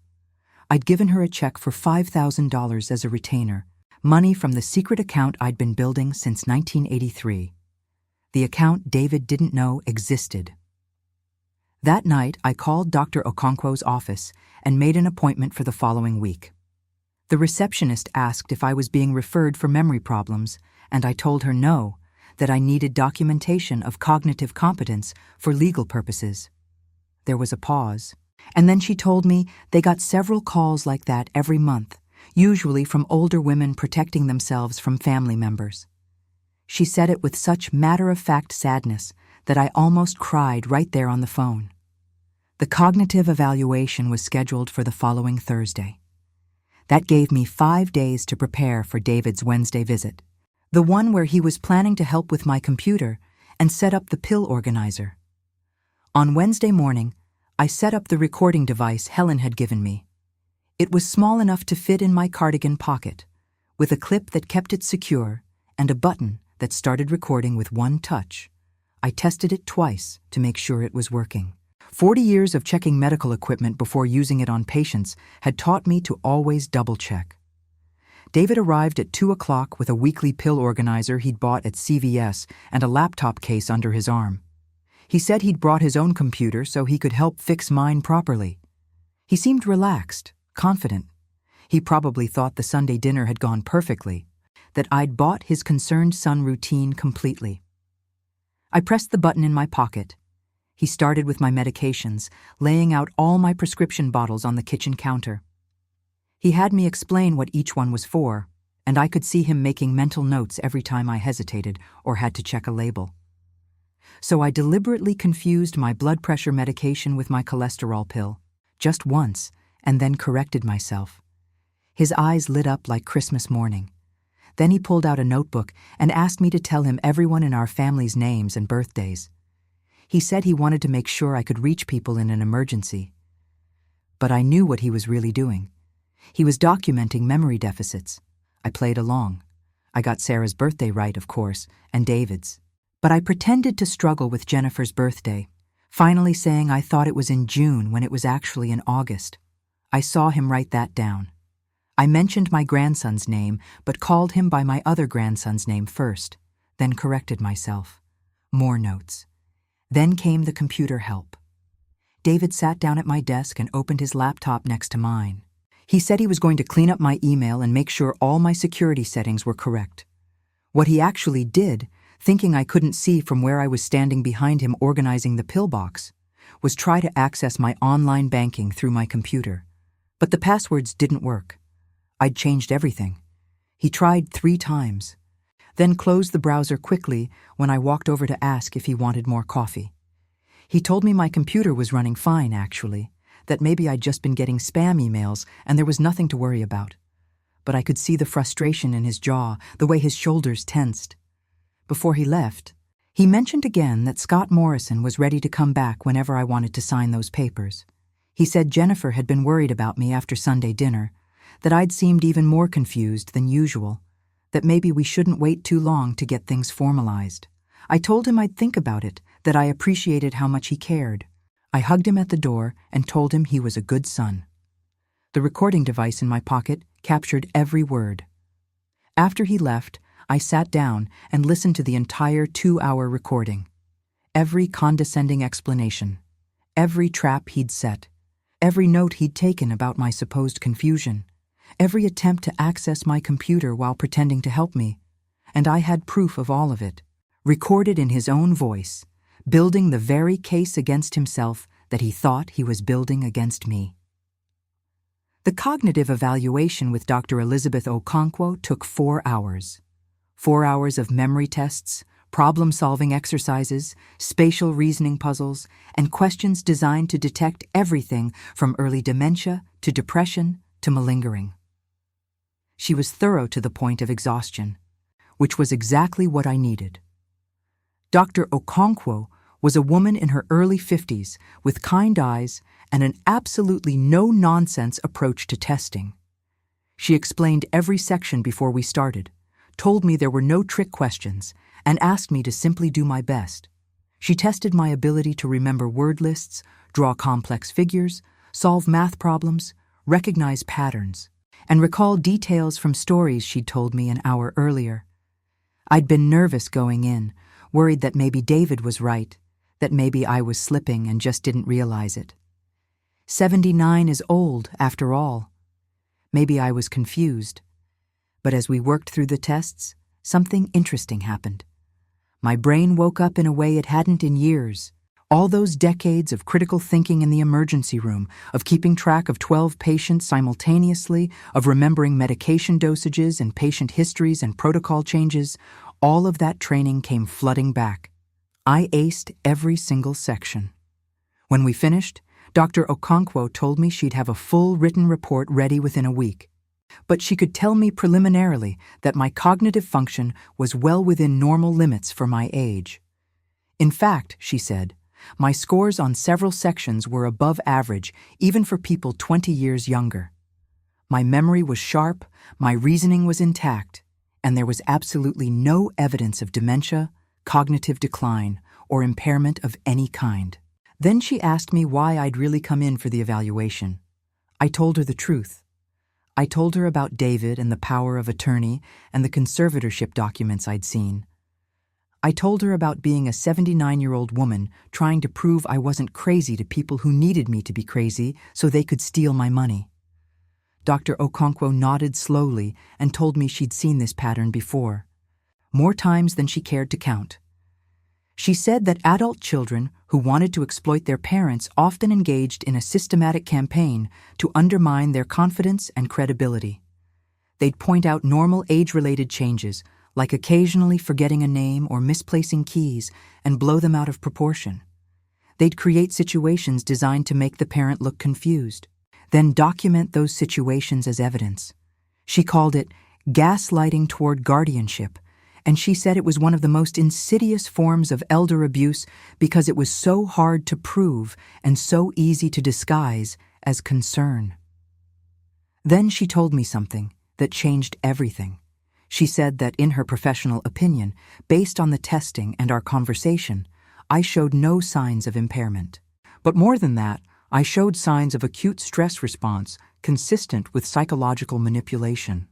I'd given her a check for $5,000 as a retainer, money from the secret account I'd been building since 1983. The account David didn't know existed. That night, I called Dr. Okonkwo's office and made an appointment for the following week. The receptionist asked if I was being referred for memory problems, and I told her no, that I needed documentation of cognitive competence for legal purposes. There was a pause, and then she told me they got several calls like that every month, usually from older women protecting themselves from family members. She said it with such matter-of-fact sadness that I almost cried right there on the phone. The cognitive evaluation was scheduled for the following Thursday. That gave me 5 days to prepare for David's Wednesday visit, the one where he was planning to help with my computer and set up the pill organizer. On Wednesday morning, I set up the recording device Helen had given me. It was small enough to fit in my cardigan pocket, with a clip that kept it secure and a button that started recording with one touch. I tested it twice to make sure it was working. 40 years of checking medical equipment before using it on patients had taught me to always double-check. David arrived at 2 o'clock with a weekly pill organizer he'd bought at CVS and a laptop case under his arm. He said he'd brought his own computer so he could help fix mine properly. He seemed relaxed, confident. He probably thought the Sunday dinner had gone perfectly, that I'd bought his concerned son routine completely. I pressed the button in my pocket. He started with my medications, laying out all my prescription bottles on the kitchen counter. He had me explain what each one was for, and I could see him making mental notes every time I hesitated or had to check a label. So I deliberately confused my blood pressure medication with my cholesterol pill, just once, and then corrected myself. His eyes lit up like Christmas morning. Then he pulled out a notebook and asked me to tell him everyone in our family's names and birthdays. He said he wanted to make sure I could reach people in an emergency. But I knew what he was really doing. He was documenting memory deficits. I played along. I got Sarah's birthday right, of course, and David's. But I pretended to struggle with Jennifer's birthday, finally saying I thought it was in June when it was actually in August. I saw him write that down. I mentioned my grandson's name, but called him by my other grandson's name first, then corrected myself. More notes. Then came the computer help. David sat down at my desk and opened his laptop next to mine. He said he was going to clean up my email and make sure all my security settings were correct. What he actually did, thinking I couldn't see from where I was standing behind him organizing the pillbox, was try to access my online banking through my computer. But the passwords didn't work. I'd changed everything. He tried 3 times, then closed the browser quickly when I walked over to ask if he wanted more coffee. He told me my computer was running fine, actually, that maybe I'd just been getting spam emails and there was nothing to worry about. But I could see the frustration in his jaw, the way his shoulders tensed. Before he left, he mentioned again that Scott Morrison was ready to come back whenever I wanted to sign those papers. He said Jennifer had been worried about me after Sunday dinner, that I'd seemed even more confused than usual, that maybe we shouldn't wait too long to get things formalized. I told him I'd think about it, that I appreciated how much he cared. I hugged him at the door and told him he was a good son. The recording device in my pocket captured every word. After he left, I sat down and listened to the entire 2-hour recording. Every condescending explanation, every trap he'd set, every note he'd taken about my supposed confusion, every attempt to access my computer while pretending to help me, and I had proof of all of it, recorded in his own voice, building the very case against himself that he thought he was building against me. The cognitive evaluation with Dr. Elizabeth Okonkwo took 4 hours. 4 hours of memory tests, problem-solving exercises, spatial reasoning puzzles, and questions designed to detect everything from early dementia to depression to malingering. She was thorough to the point of exhaustion, which was exactly what I needed. Dr. Okonkwo was a woman in her early 50s with kind eyes and an absolutely no-nonsense approach to testing. She explained every section before we started, told me there were no trick questions, and asked me to simply do my best. She tested my ability to remember word lists, draw complex figures, solve math problems, recognize patterns, and recall details from stories she'd told me an hour earlier. I'd been nervous going in, worried that maybe David was right, that maybe I was slipping and just didn't realize it. 79 is old, after all. Maybe I was confused. But as we worked through the tests, something interesting happened. My brain woke up in a way it hadn't in years. All those decades of critical thinking in the emergency room, of keeping track of 12 patients simultaneously, of remembering medication dosages and patient histories and protocol changes, all of that training came flooding back. I aced every single section. When we finished, Dr. Okonkwo told me she'd have a full written report ready within a week. But she could tell me preliminarily that my cognitive function was well within normal limits for my age. In fact, she said, my scores on several sections were above average even for people 20 years younger. My memory was sharp, my reasoning was intact, and there was absolutely no evidence of dementia, cognitive decline, or impairment of any kind. Then she asked me why I'd really come in for the evaluation. I told her the truth. I told her about David and the power of attorney and the conservatorship documents I'd seen. I told her about being a 79-year-old woman trying to prove I wasn't crazy to people who needed me to be crazy so they could steal my money. Dr. Okonkwo nodded slowly and told me she'd seen this pattern before, more times than she cared to count. She said that adult children who wanted to exploit their parents often engaged in a systematic campaign to undermine their confidence and credibility. They'd point out normal age-related changes, like occasionally forgetting a name or misplacing keys, and blow them out of proportion. They'd create situations designed to make the parent look confused, then document those situations as evidence. She called it gaslighting toward guardianship, and she said it was one of the most insidious forms of elder abuse because it was so hard to prove and so easy to disguise as concern. Then she told me something that changed everything. She said that in her professional opinion, based on the testing and our conversation, I showed no signs of impairment. But more than that, I showed signs of acute stress response consistent with psychological manipulation.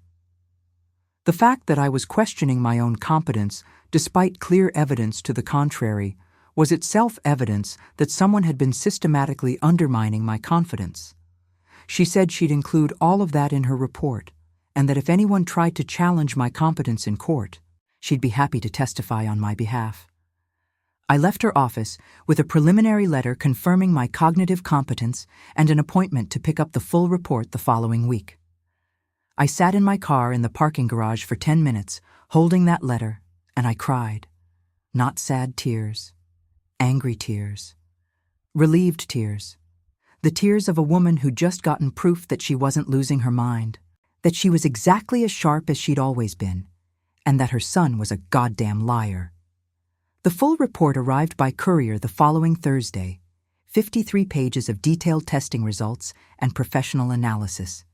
The fact that I was questioning my own competence, despite clear evidence to the contrary, was itself evidence that someone had been systematically undermining my confidence. She said she'd include all of that in her report, and that if anyone tried to challenge my competence in court, she'd be happy to testify on my behalf. I left her office with a preliminary letter confirming my cognitive competence and an appointment to pick up the full report the following week. I sat in my car in the parking garage for 10 minutes, holding that letter, and I cried. Not sad tears, angry tears, relieved tears. The tears of a woman who'd just gotten proof that she wasn't losing her mind, that she was exactly as sharp as she'd always been, and that her son was a goddamn liar. The full report arrived by courier the following Thursday, 53 pages of detailed testing results and professional analysis.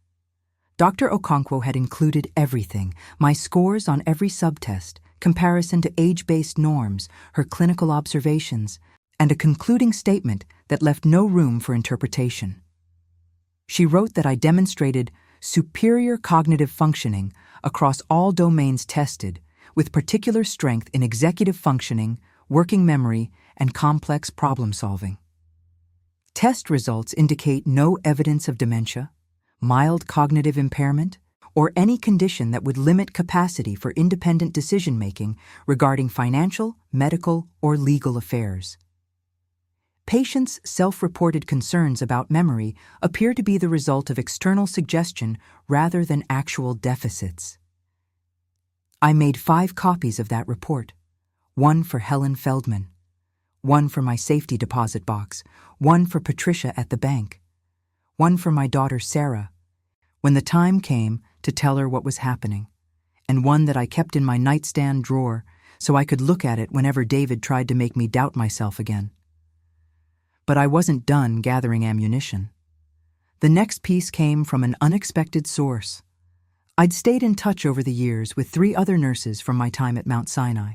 Dr. Okonkwo had included everything, my scores on every subtest, comparison to age-based norms, her clinical observations, and a concluding statement that left no room for interpretation. She wrote that I demonstrated superior cognitive functioning across all domains tested, with particular strength in executive functioning, working memory, and complex problem-solving. Test results indicate no evidence of dementia, mild cognitive impairment, or any condition that would limit capacity for independent decision-making regarding financial, medical, or legal affairs. Patients' self-reported concerns about memory appear to be the result of external suggestion rather than actual deficits. I made 5 copies of that report, one for Helen Feldman, one for my safety deposit box, one for Patricia at the bank, one for my daughter Sarah, when the time came to tell her what was happening, and one that I kept in my nightstand drawer so I could look at it whenever David tried to make me doubt myself again. But I wasn't done gathering ammunition. The next piece came from an unexpected source. I'd stayed in touch over the years with 3 other nurses from my time at Mount Sinai.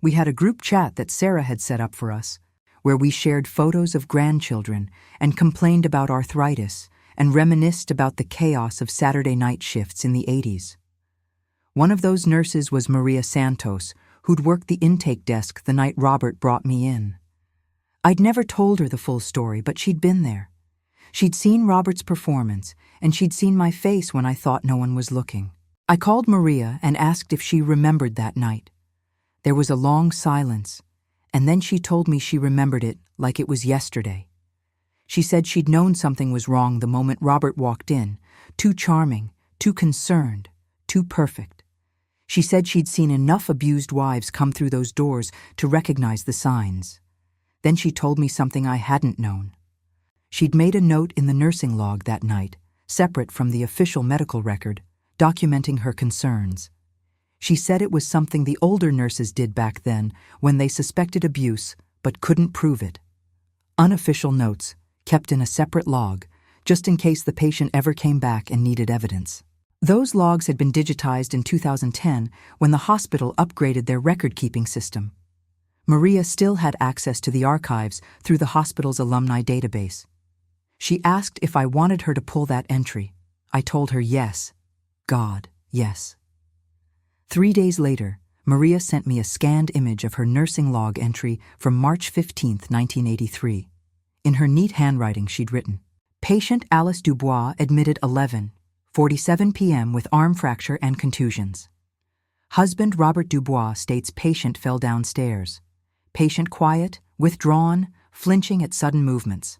We had a group chat that Sarah had set up for us, where we shared photos of grandchildren and complained about arthritis and reminisced about the chaos of Saturday night shifts in the 80s. One of those nurses was Maria Santos, who'd worked the intake desk the night Robert brought me in. I'd never told her the full story, but she'd been there. She'd seen Robert's performance, and she'd seen my face when I thought no one was looking. I called Maria and asked if she remembered that night. There was a long silence, and then she told me she remembered it like it was yesterday. She said she'd known something was wrong the moment Robert walked in, too charming, too concerned, too perfect. She said she'd seen enough abused wives come through those doors to recognize the signs. Then she told me something I hadn't known. She'd made a note in the nursing log that night, separate from the official medical record, documenting her concerns. She said it was something the older nurses did back then when they suspected abuse but couldn't prove it. Unofficial notes, kept in a separate log, just in case the patient ever came back and needed evidence. Those logs had been digitized in 2010 when the hospital upgraded their record-keeping system. Maria still had access to the archives through the hospital's alumni database. She asked if I wanted her to pull that entry. I told her yes. God, yes. 3 days later, Maria sent me a scanned image of her nursing log entry from March 15, 1983. In her neat handwriting, she'd written, "Patient Alice Dubois admitted 11:47 p.m. with arm fracture and contusions. Husband Robert Dubois states patient fell downstairs. Patient quiet, withdrawn, flinching at sudden movements.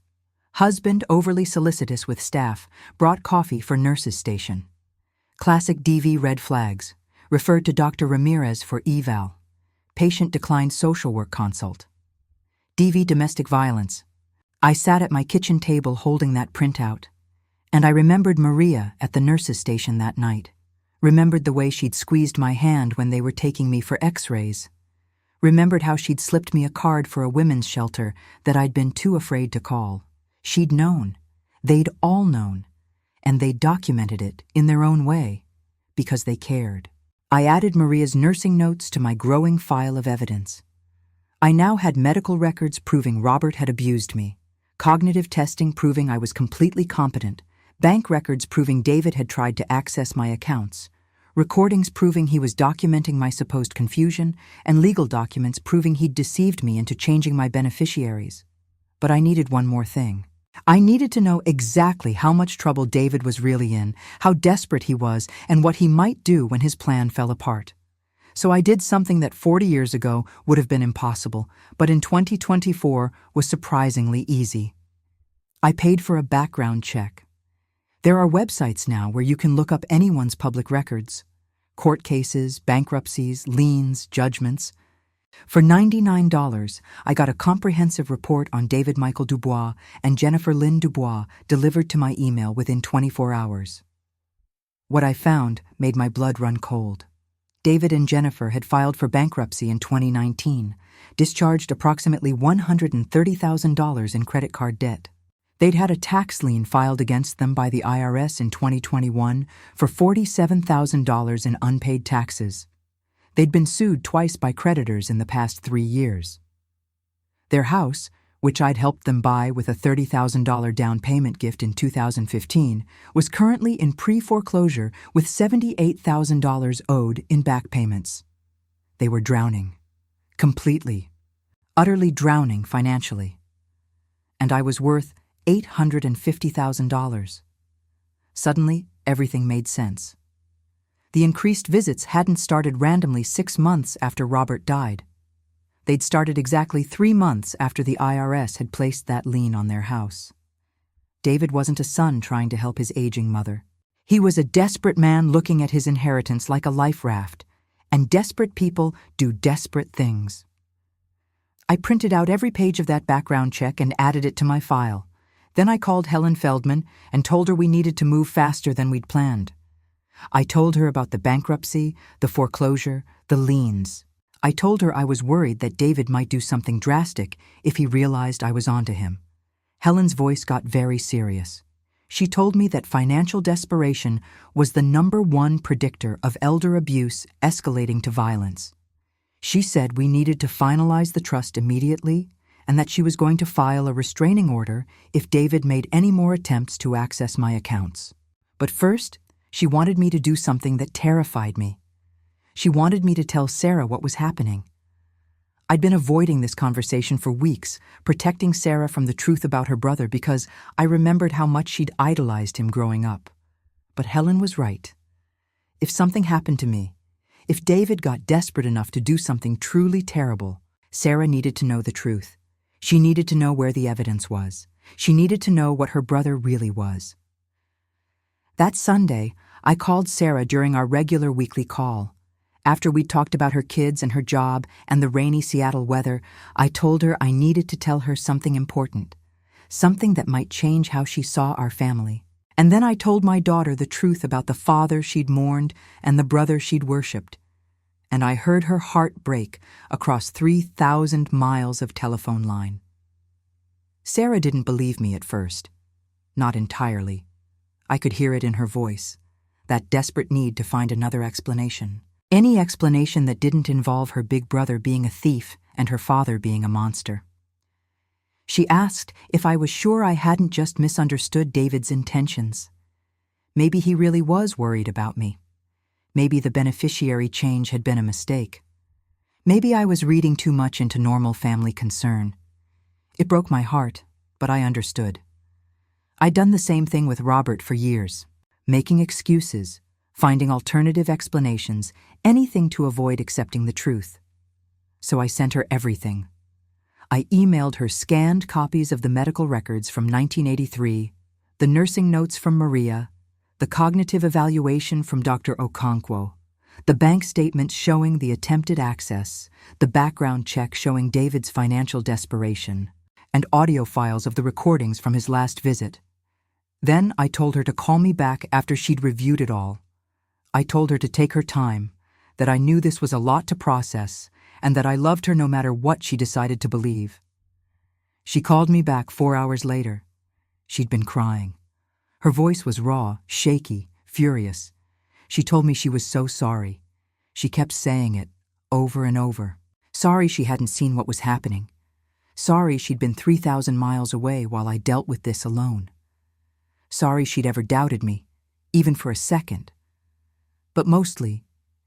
Husband overly solicitous with staff, brought coffee for nurse's station. Classic DV red flags. Referred to Dr. Ramirez for eval. Patient declined social work consult. DV domestic violence. I sat at my kitchen table holding that printout. And I remembered Maria at the nurse's station that night. Remembered the way she'd squeezed my hand when they were taking me for x-rays. Remembered how she'd slipped me a card for a women's shelter that I'd been too afraid to call. She'd known. They'd all known. And they documented it in their own way, because they cared. I added Maria's nursing notes to my growing file of evidence. I now had medical records proving Robert had abused me, cognitive testing proving I was completely competent, bank records proving David had tried to access my accounts, recordings proving he was documenting my supposed confusion, and legal documents proving he'd deceived me into changing my beneficiaries. But I needed one more thing. I needed to know exactly how much trouble David was really in, how desperate he was, and what he might do when his plan fell apart. So I did something that 40 years ago would have been impossible, but in 2024 was surprisingly easy. I paid for a background check. There are websites now where you can look up anyone's public records. Court cases, bankruptcies, liens, judgments. For $99, I got a comprehensive report on David Michael Dubois and Jennifer Lynn Dubois delivered to my email within 24 hours. What I found made my blood run cold. David and Jennifer had filed for bankruptcy in 2019, discharged approximately $130,000 in credit card debt. They'd had a tax lien filed against them by the IRS in 2021 for $47,000 in unpaid taxes. They'd been sued twice by creditors in the past 3 years. Their house, which I'd helped them buy with a $30,000 down payment gift in 2015, was currently in pre-foreclosure with $78,000 owed in back payments. They were drowning. Completely, utterly drowning financially. And I was worth $850,000. Suddenly, everything made sense. The increased visits hadn't started randomly 6 months after Robert died. They'd started exactly 3 months after the IRS had placed that lien on their house. David wasn't a son trying to help his aging mother. He was a desperate man looking at his inheritance like a life raft, and desperate people do desperate things. I printed out every page of that background check and added it to my file. Then I called Helen Feldman and told her we needed to move faster than we'd planned. I told her about the bankruptcy, the foreclosure, the liens. I told her I was worried that David might do something drastic if he realized I was onto him. Helen's voice got very serious. She told me that financial desperation was the #1 predictor of elder abuse escalating to violence. She said we needed to finalize the trust immediately and that she was going to file a restraining order if David made any more attempts to access my accounts. But first, she wanted me to do something that terrified me. She wanted me to tell Sarah what was happening. I'd been avoiding this conversation for weeks, protecting Sarah from the truth about her brother because I remembered how much she'd idolized him growing up. But Helen was right. If something happened to me, if David got desperate enough to do something truly terrible, Sarah needed to know the truth. She needed to know where the evidence was. She needed to know what her brother really was. That Sunday, I called Sarah during our regular weekly call. After we'd talked about her kids and her job and the rainy Seattle weather, I told her I needed to tell her something important, something that might change how she saw our family. And then I told my daughter the truth about the father she'd mourned and the brother she'd worshipped. And I heard her heart break across 3,000 miles of telephone line. Sarah didn't believe me at first. Not entirely. I could hear it in her voice, that desperate need to find another explanation. Any explanation that didn't involve her big brother being a thief and her father being a monster. She asked if I was sure I hadn't just misunderstood David's intentions. Maybe he really was worried about me. Maybe the beneficiary change had been a mistake. Maybe I was reading too much into normal family concern. It broke my heart, but I understood. I'd done the same thing with Robert for years, making excuses, finding alternative explanations, anything to avoid accepting the truth. So I sent her everything. I emailed her scanned copies of the medical records from 1983, the nursing notes from Maria, the cognitive evaluation from Dr. Okonkwo, the bank statements showing the attempted access, the background check showing David's financial desperation, and audio files of the recordings from his last visit. Then I told her to call me back after she'd reviewed it all. I told her to take her time, that I knew this was a lot to process, and that I loved her no matter what she decided to believe. She called me back 4 hours later. She'd been crying. Her voice was raw, shaky, furious. She told me she was so sorry. She kept saying it, over and over. Sorry she hadn't seen what was happening. Sorry she'd been 3,000 miles away while I dealt with this alone. Sorry she'd ever doubted me, even for a second. But mostly,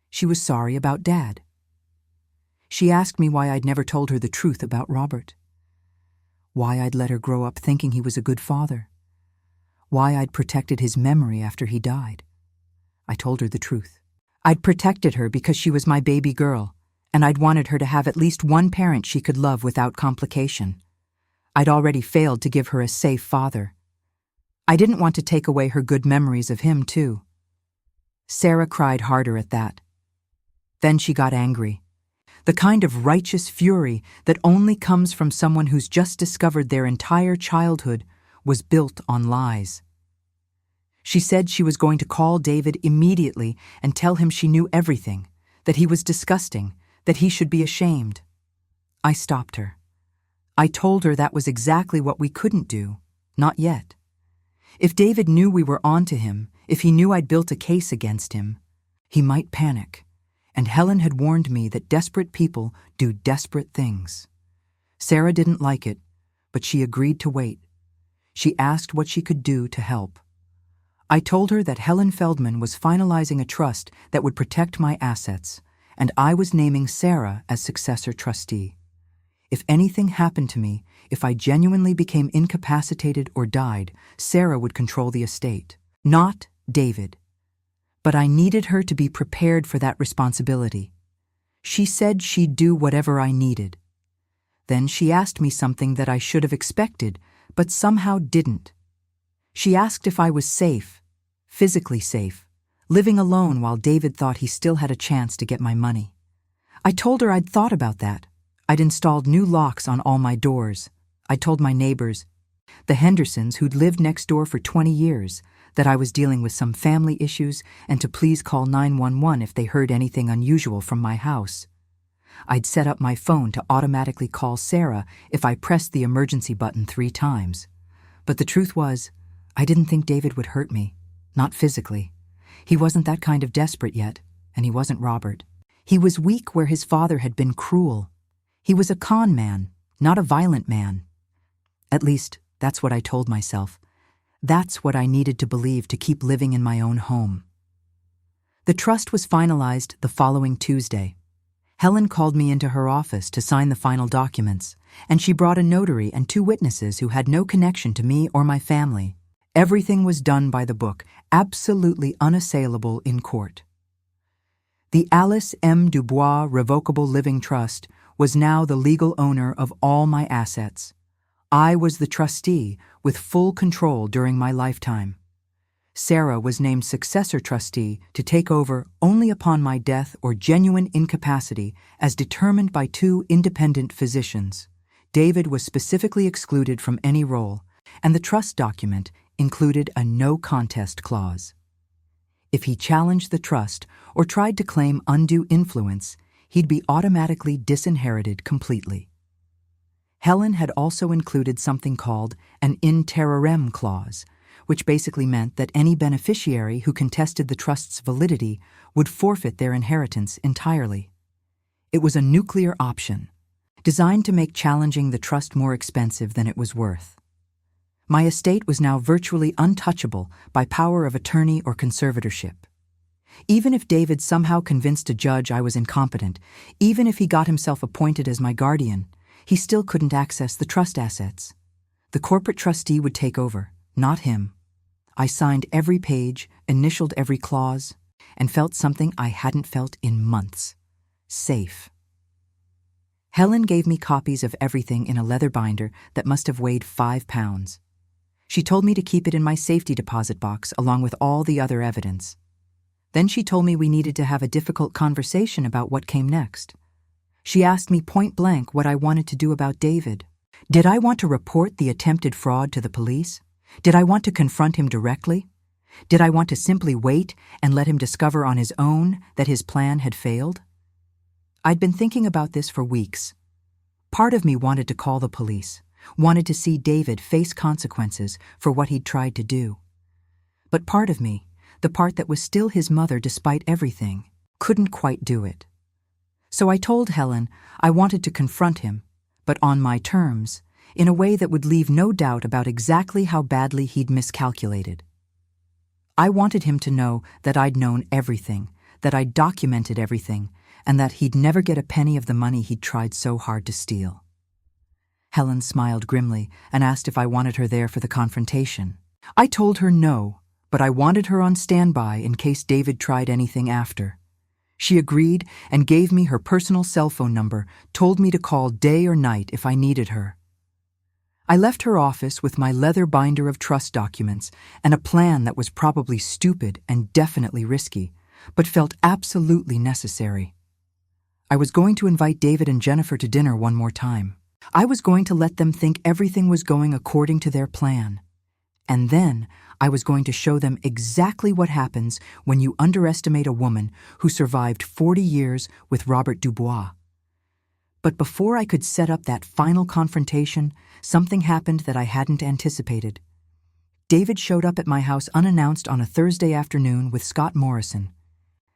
she was sorry about Dad. She asked me why I'd never told her the truth about Robert. Why I'd let her grow up thinking he was a good father. Why I'd protected his memory after he died. I told her the truth. I'd protected her because she was my baby girl, and I'd wanted her to have at least one parent she could love without complication. I'd already failed to give her a safe father. I didn't want to take away her good memories of him, too. Sarah cried harder at that. Then she got angry. The kind of righteous fury that only comes from someone who's just discovered their entire childhood was built on lies. She said she was going to call David immediately and tell him she knew everything, that he was disgusting, that he should be ashamed. I stopped her. I told her that was exactly what we couldn't do, not yet. If David knew we were on to him, if he knew I'd built a case against him, he might panic. And Helen had warned me that desperate people do desperate things. Sarah didn't like it, but she agreed to wait. She asked what she could do to help. I told her that Helen Feldman was finalizing a trust that would protect my assets, and I was naming Sarah as successor trustee. If anything happened to me, if I genuinely became incapacitated or died, Sarah would control the estate, not David. But I needed her to be prepared for that responsibility. She said she'd do whatever I needed. Then she asked me something that I should have expected, but somehow didn't. She asked if I was safe, physically safe, living alone while David thought he still had a chance to get my money. I told her I'd thought about that. I'd installed new locks on all my doors. I told my neighbors, the Hendersons who'd lived next door for 20 years, that I was dealing with some family issues and to please call 911 if they heard anything unusual from my house. I'd set up my phone to automatically call Sarah if I pressed the emergency button 3 times. But the truth was, I didn't think David would hurt me, not physically. He wasn't that kind of desperate yet, and he wasn't Robert. He was weak where his father had been cruel. He was a con man, not a violent man. At least, that's what I told myself. That's what I needed to believe to keep living in my own home. The trust was finalized the following Tuesday. Helen called me into her office to sign the final documents, and she brought a notary and 2 witnesses who had no connection to me or my family. Everything was done by the book, absolutely unassailable in court. The Alice M. Dubois Revocable Living Trust was now the legal owner of all my assets. I was the trustee with full control during my lifetime. Sarah was named successor trustee to take over only upon my death or genuine incapacity as determined by 2 independent physicians. David was specifically excluded from any role, and the trust document included a no contest clause. If he challenged the trust or tried to claim undue influence, he'd be automatically disinherited completely. Helen had also included something called an in terrorem clause, which basically meant that any beneficiary who contested the trust's validity would forfeit their inheritance entirely. It was a nuclear option, designed to make challenging the trust more expensive than it was worth. My estate was now virtually untouchable by power of attorney or conservatorship. Even if David somehow convinced a judge I was incompetent, even if he got himself appointed as my guardian, he still couldn't access the trust assets. The corporate trustee would take over, not him. I signed every page, initialed every clause, and felt something I hadn't felt in months. Safe. Helen gave me copies of everything in a leather binder that must have weighed 5 pounds. She told me to keep it in my safety deposit box along with all the other evidence. Then she told me we needed to have a difficult conversation about what came next. She asked me point blank what I wanted to do about David. Did I want to report the attempted fraud to the police? Did I want to confront him directly? Did I want to simply wait and let him discover on his own that his plan had failed? I'd been thinking about this for weeks. Part of me wanted to call the police, wanted to see David face consequences for what he'd tried to do. But part of me, the part that was still his mother despite everything, couldn't quite do it. So I told Helen I wanted to confront him, but on my terms, in a way that would leave no doubt about exactly how badly he'd miscalculated. I wanted him to know that I'd known everything, that I'd documented everything, and that he'd never get a penny of the money he'd tried so hard to steal. Helen smiled grimly and asked if I wanted her there for the confrontation. I told her no, but I wanted her on standby in case David tried anything after. She agreed and gave me her personal cell phone number, told me to call day or night if I needed her. I left her office with my leather binder of trust documents and a plan that was probably stupid and definitely risky, but felt absolutely necessary. I was going to invite David and Jennifer to dinner one more time. I was going to let them think everything was going according to their plan. And then I was going to show them exactly what happens when you underestimate a woman who survived 40 years with Robert Dubois. But before I could set up that final confrontation, something happened that I hadn't anticipated. David showed up at my house unannounced on a Thursday afternoon with Scott Morrison,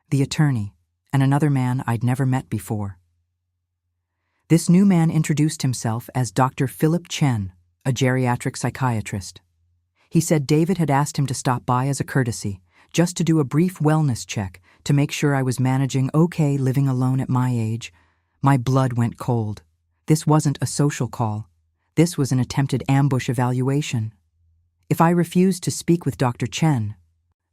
the attorney, and another man I'd never met before. This new man introduced himself as Dr. Philip Chen, a geriatric psychiatrist. He said David had asked him to stop by as a courtesy, just to do a brief wellness check to make sure I was managing okay living alone at my age. My blood went cold. This wasn't a social call. This was an attempted ambush evaluation. If I refused to speak with Dr. Chen,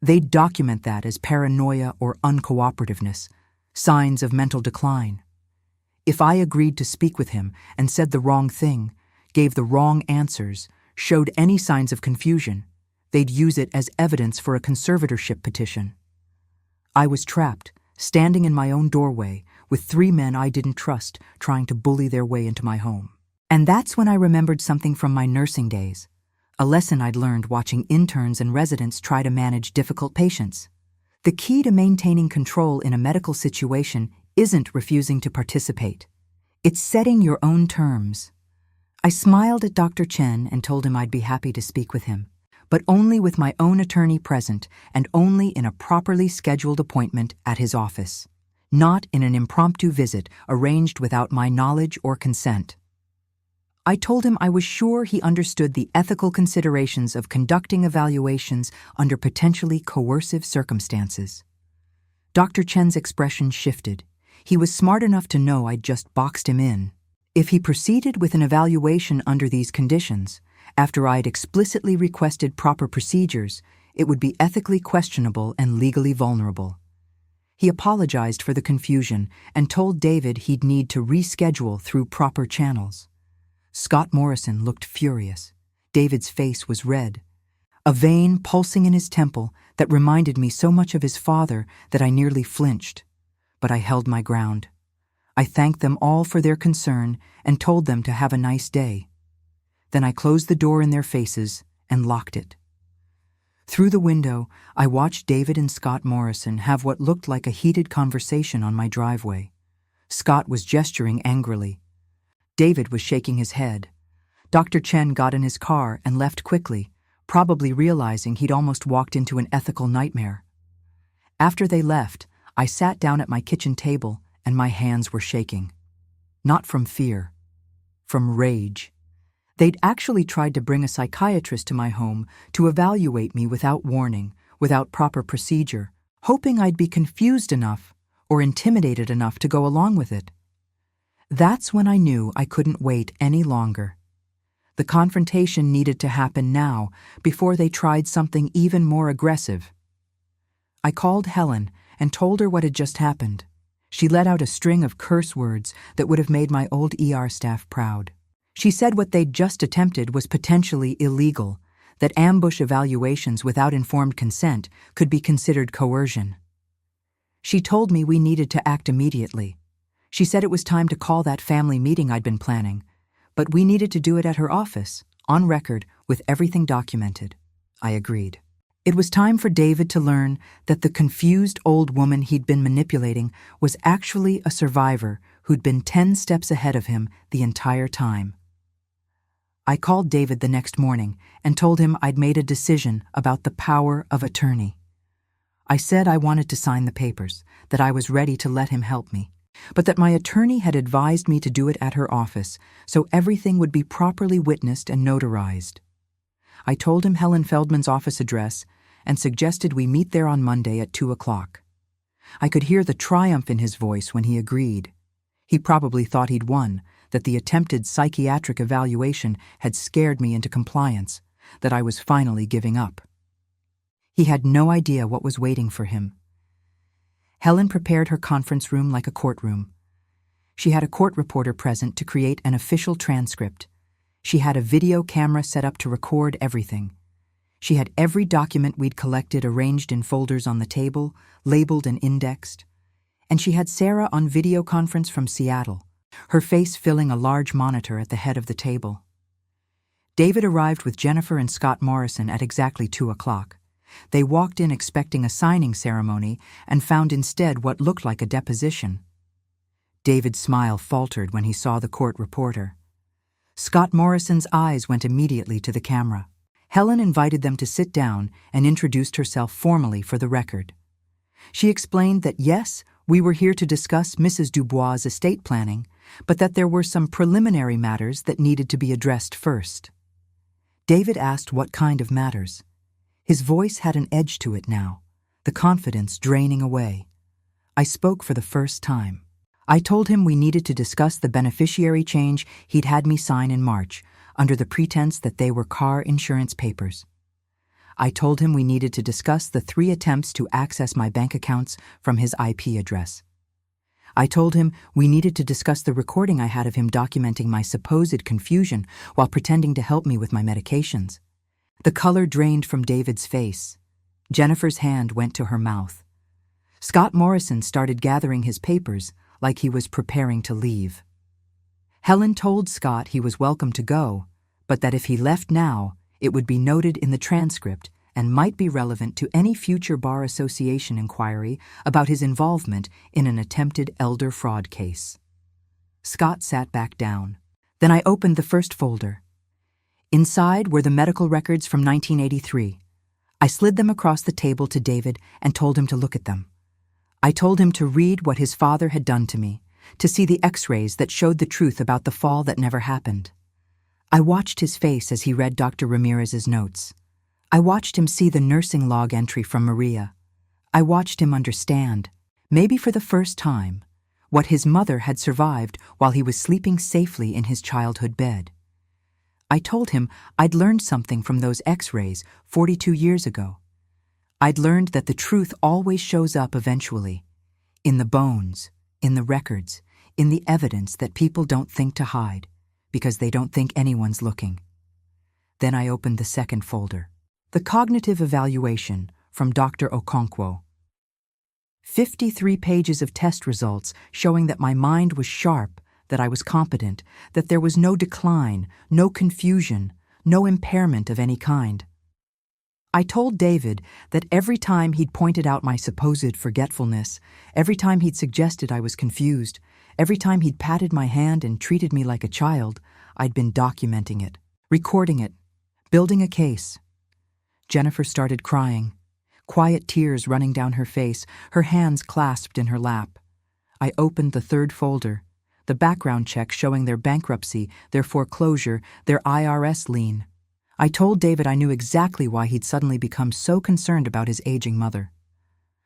they'd document that as paranoia or uncooperativeness, signs of mental decline. If I agreed to speak with him and said the wrong thing, gave the wrong answers, showed any signs of confusion, they'd use it as evidence for a conservatorship petition. I was trapped, standing in my own doorway, with 3 men I didn't trust trying to bully their way into my home. And that's when I remembered something from my nursing days, a lesson I'd learned watching interns and residents try to manage difficult patients. The key to maintaining control in a medical situation isn't refusing to participate. It's setting your own terms. I smiled at Dr. Chen and told him I'd be happy to speak with him, but only with my own attorney present and only in a properly scheduled appointment at his office, not in an impromptu visit arranged without my knowledge or consent. I told him I was sure he understood the ethical considerations of conducting evaluations under potentially coercive circumstances. Dr. Chen's expression shifted. He was smart enough to know I'd just boxed him in. If he proceeded with an evaluation under these conditions, after I'd explicitly requested proper procedures, it would be ethically questionable and legally vulnerable. He apologized for the confusion and told David he'd need to reschedule through proper channels. Scott Morrison looked furious. David's face was red, a vein pulsing in his temple that reminded me so much of his father that I nearly flinched. But I held my ground. I thanked them all for their concern and told them to have a nice day. Then I closed the door in their faces and locked it. Through the window, I watched David and Scott Morrison have what looked like a heated conversation on my driveway. Scott was gesturing angrily. David was shaking his head. Dr. Chen got in his car and left quickly, probably realizing he'd almost walked into an ethical nightmare. After they left, I sat down at my kitchen table and my hands were shaking. Not from fear, from rage. They'd actually tried to bring a psychiatrist to my home to evaluate me without warning, without proper procedure, hoping I'd be confused enough or intimidated enough to go along with it. That's when I knew I couldn't wait any longer. The confrontation needed to happen now before they tried something even more aggressive. I called Helen and told her what had just happened. She let out a string of curse words that would have made my old ER staff proud. She said what they'd just attempted was potentially illegal, that ambush evaluations without informed consent could be considered coercion. She told me we needed to act immediately. She said it was time to call that family meeting I'd been planning, but we needed to do it at her office, on record, with everything documented. I agreed. It was time for David to learn that the confused old woman he'd been manipulating was actually a survivor who'd been 10 steps ahead of him the entire time. I called David the next morning and told him I'd made a decision about the power of attorney. I said I wanted to sign the papers, that I was ready to let him help me, but that my attorney had advised me to do it at her office so everything would be properly witnessed and notarized. I told him Helen Feldman's office address and suggested we meet there on Monday at 2 o'clock. I could hear the triumph in his voice when he agreed. He probably thought he'd won, that the attempted psychiatric evaluation had scared me into compliance, that I was finally giving up. He had no idea what was waiting for him. Helen prepared her conference room like a courtroom. She had a court reporter present to create an official transcript. She had a video camera set up to record everything. She had every document we'd collected arranged in folders on the table, labeled and indexed. And she had Sarah on video conference from Seattle, her face filling a large monitor at the head of the table. David arrived with Jennifer and Scott Morrison at exactly 2 o'clock. They walked in expecting a signing ceremony and found instead what looked like a deposition. David's smile faltered when he saw the court reporter. Scott Morrison's eyes went immediately to the camera. Helen invited them to sit down and introduced herself formally for the record. She explained that yes, we were here to discuss Mrs. Dubois' estate planning, but that there were some preliminary matters that needed to be addressed first. David asked what kind of matters. His voice had an edge to it now, the confidence draining away. I spoke for the first time. I told him we needed to discuss the beneficiary change he'd had me sign in March, under the pretense that they were car insurance papers. I told him we needed to discuss the 3 attempts to access my bank accounts from his IP address. I told him we needed to discuss the recording I had of him documenting my supposed confusion while pretending to help me with my medications. The color drained from David's face. Jennifer's hand went to her mouth. Scott Morrison started gathering his papers like he was preparing to leave. Helen told Scott he was welcome to go, but that if he left now, it would be noted in the transcript and might be relevant to any future Bar Association inquiry about his involvement in an attempted elder fraud case. Scott sat back down. Then I opened the first folder. Inside were the medical records from 1983. I slid them across the table to David and told him to look at them. I told him to read what his father had done to me, to see the x-rays that showed the truth about the fall that never happened. I watched his face as he read Dr. Ramirez's notes. I watched him see the nursing log entry from Maria. I watched him understand, maybe for the first time, what his mother had survived while he was sleeping safely in his childhood bed. I told him I'd learned something from those x-rays 42 years ago. I'd learned that the truth always shows up eventually, in the bones, in the records, in the evidence that people don't think to hide, because they don't think anyone's looking. Then I opened the second folder. The Cognitive Evaluation from Dr. Okonkwo. 53 pages of test results showing that my mind was sharp, that I was competent, that there was no decline, no confusion, no impairment of any kind. I told David that every time he'd pointed out my supposed forgetfulness, every time he'd suggested I was confused, every time he'd patted my hand and treated me like a child, I'd been documenting it, recording it, building a case. Jennifer started crying, quiet tears running down her face, her hands clasped in her lap. I opened the third folder, the background check showing their bankruptcy, their foreclosure, their IRS lien. I told David I knew exactly why he'd suddenly become so concerned about his aging mother.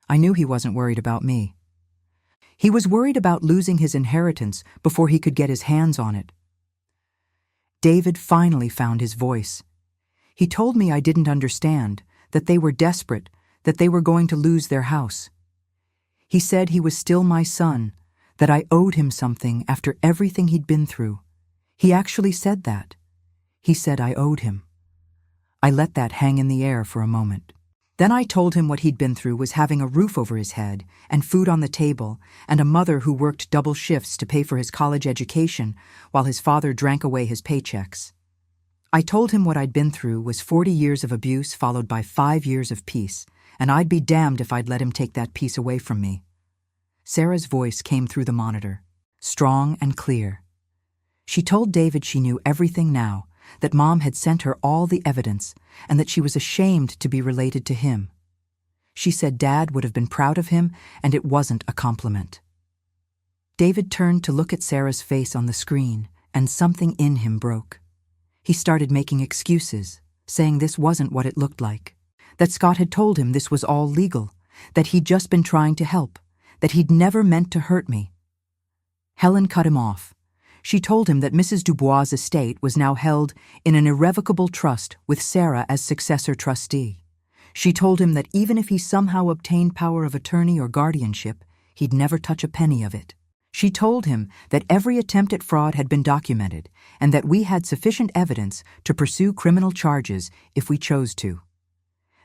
I knew he wasn't worried about me. He was worried about losing his inheritance before he could get his hands on it. David finally found his voice. He told me I didn't understand, that they were desperate, that they were going to lose their house. He said he was still my son, that I owed him something after everything he'd been through. He actually said that. He said I owed him. I let that hang in the air for a moment. Then I told him what he'd been through was having a roof over his head and food on the table and a mother who worked double shifts to pay for his college education while his father drank away his paychecks. I told him what I'd been through was 40 years of abuse followed by 5 years of peace, and I'd be damned if I'd let him take that peace away from me. Sarah's voice came through the monitor, strong and clear. She told David she knew everything now, that Mom had sent her all the evidence, and that she was ashamed to be related to him. She said Dad would have been proud of him, and it wasn't a compliment. David turned to look at Sarah's face on the screen, and something in him broke. He started making excuses, saying this wasn't what it looked like, that Scott had told him this was all legal, that he'd just been trying to help, that he'd never meant to hurt me. Helen cut him off. She told him that Mrs. Dubois' estate was now held in an irrevocable trust with Sarah as successor trustee. She told him that even if he somehow obtained power of attorney or guardianship, he'd never touch a penny of it. She told him that every attempt at fraud had been documented and that we had sufficient evidence to pursue criminal charges if we chose to.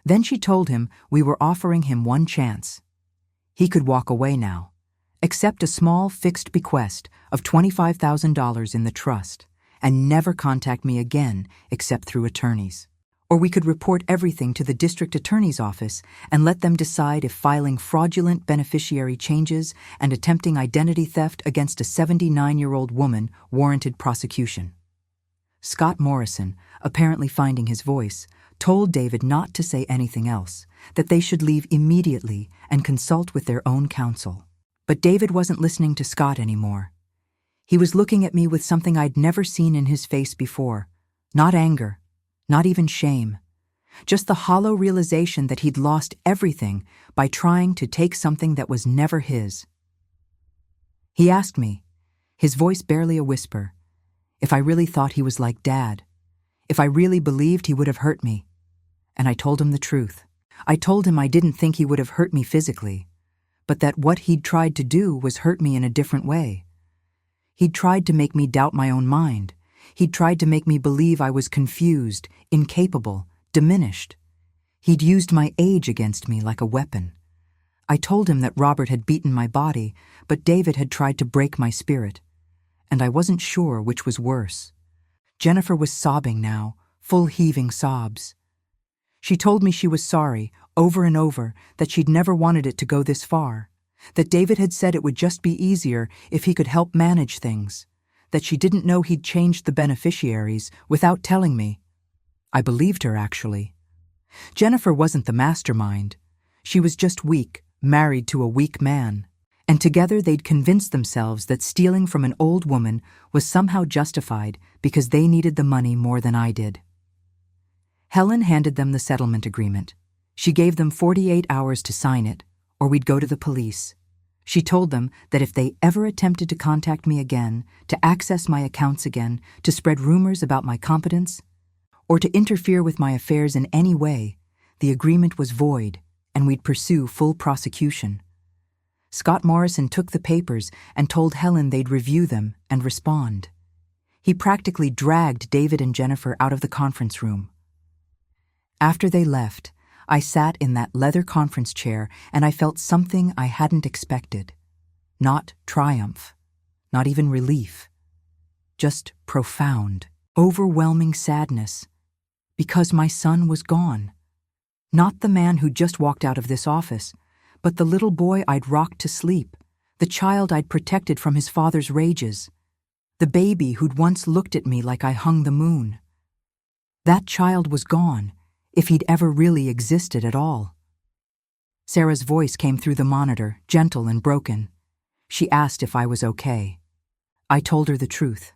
Then she told him we were offering him one chance. He could walk away now, accept a small fixed bequest of $25,000 in the trust, and never contact me again except through attorneys. Or we could report everything to the district attorney's office and let them decide if filing fraudulent beneficiary changes and attempting identity theft against a 79-year-old woman warranted prosecution. Scott Morrison, apparently finding his voice, told David not to say anything else, that they should leave immediately and consult with their own counsel. But David wasn't listening to Scott anymore. He was looking at me with something I'd never seen in his face before. Not anger, not even shame. Just the hollow realization that he'd lost everything by trying to take something that was never his. He asked me, his voice barely a whisper, if I really thought he was like Dad, if I really believed he would have hurt me. And I told him the truth. I told him I didn't think he would have hurt me physically, but that what he'd tried to do was hurt me in a different way. He'd tried to make me doubt my own mind. He'd tried to make me believe I was confused, incapable, diminished. He'd used my age against me like a weapon. I told him that Robert had beaten my body, but David had tried to break my spirit, and I wasn't sure which was worse. Jennifer was sobbing now, full heaving sobs. She told me she was sorry, over and over, that she'd never wanted it to go this far, that David had said it would just be easier if he could help manage things, that she didn't know he'd changed the beneficiaries without telling me. I believed her, actually. Jennifer wasn't the mastermind. She was just weak, married to a weak man, and together they'd convinced themselves that stealing from an old woman was somehow justified because they needed the money more than I did. Helen handed them the settlement agreement. She gave them 48 hours to sign it, or we'd go to the police. She told them that if they ever attempted to contact me again, to access my accounts again, to spread rumors about my competence, or to interfere with my affairs in any way, the agreement was void, and we'd pursue full prosecution. Scott Morrison took the papers and told Helen they'd review them and respond. He practically dragged David and Jennifer out of the conference room. After they left, I sat in that leather conference chair and I felt something I hadn't expected. Not triumph, not even relief. Just profound, overwhelming sadness. Because my son was gone. Not the man who just walked out of this office, but the little boy I'd rocked to sleep, the child I'd protected from his father's rages, the baby who'd once looked at me like I hung the moon. That child was gone. if he'd ever really existed at all. Sarah's voice came through the monitor, gentle and broken. She asked if I was okay. I told her the truth.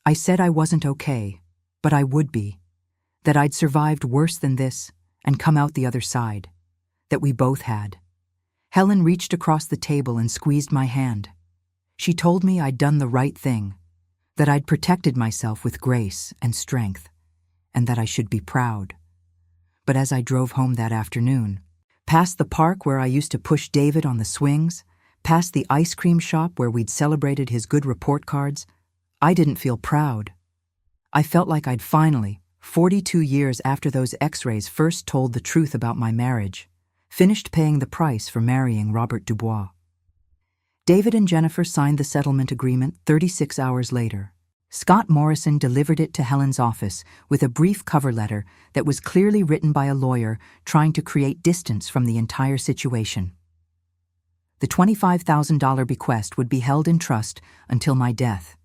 I said I wasn't okay, but I would be. That I'd survived worse than this and come out the other side. That we both had. Helen reached across the table and squeezed my hand. She told me I'd done the right thing, that I'd protected myself with grace and strength, and that I should be proud. But as I drove home that afternoon, past the park where I used to push David on the swings, past the ice cream shop where we'd celebrated his good report cards, I didn't feel proud. I felt like I'd finally, 42 years after those x-rays first told the truth about my marriage, finished paying the price for marrying Robert Dubois. David and Jennifer signed the settlement agreement 36 hours later. Scott Morrison delivered it to Helen's office with a brief cover letter that was clearly written by a lawyer trying to create distance from the entire situation. The $25,000 bequest would be held in trust until my death,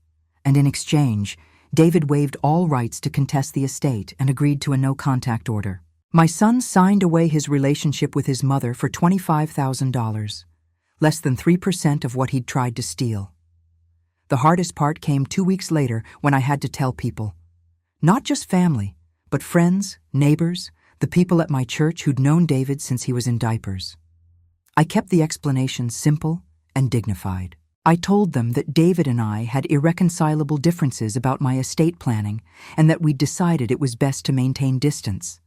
and in exchange, David waived all rights to contest the estate and agreed to a no-contact order. My son signed away his relationship with his mother for $25,000, less than 3% of what he'd tried to steal. The hardest part came 2 weeks later when I had to tell people. Not just family, but friends, neighbors, the people at my church who'd known David since he was in diapers. I kept the explanation simple and dignified. I told them that David and I had irreconcilable differences about my estate planning and that we'd decided it was best to maintain distance.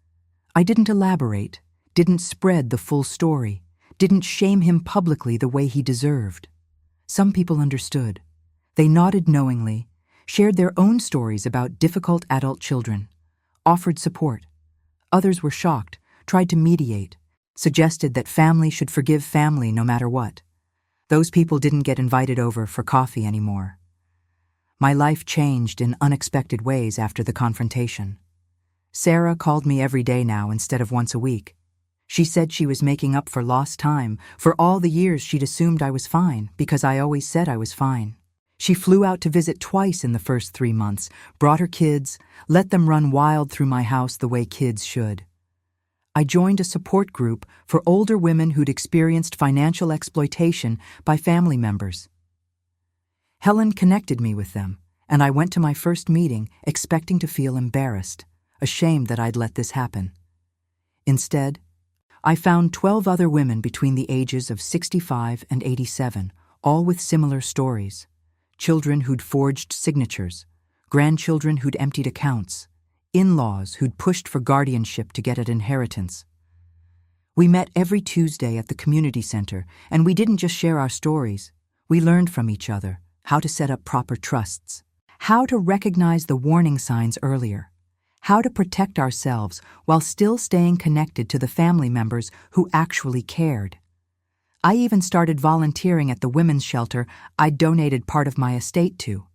I didn't elaborate, didn't spread the full story, didn't shame him publicly the way he deserved. Some people understood. They nodded knowingly, shared their own stories about difficult adult children, offered support. Others were shocked, tried to mediate, suggested that family should forgive family no matter what. Those people didn't get invited over for coffee anymore. My life changed in unexpected ways after the confrontation. Sarah called me every day now instead of once a week. She said she was making up for lost time, for all the years she'd assumed I was fine because I always said I was fine. She flew out to visit twice in the first 3 months, brought her kids, let them run wild through my house the way kids should. I joined a support group for older women who'd experienced financial exploitation by family members. Helen connected me with them, and I went to my first meeting expecting to feel embarrassed, ashamed that I'd let this happen. Instead, I found 12 other women between the ages of 65 and 87, all with similar stories. Children who'd forged signatures, grandchildren who'd emptied accounts, in-laws who'd pushed for guardianship to get at inheritance. We met every Tuesday at the community center, and we didn't just share our stories. We learned from each other how to set up proper trusts, how to recognize the warning signs earlier, how to protect ourselves while still staying connected to the family members who actually cared. I even started volunteering at the women's shelter I'd donated part of my estate to,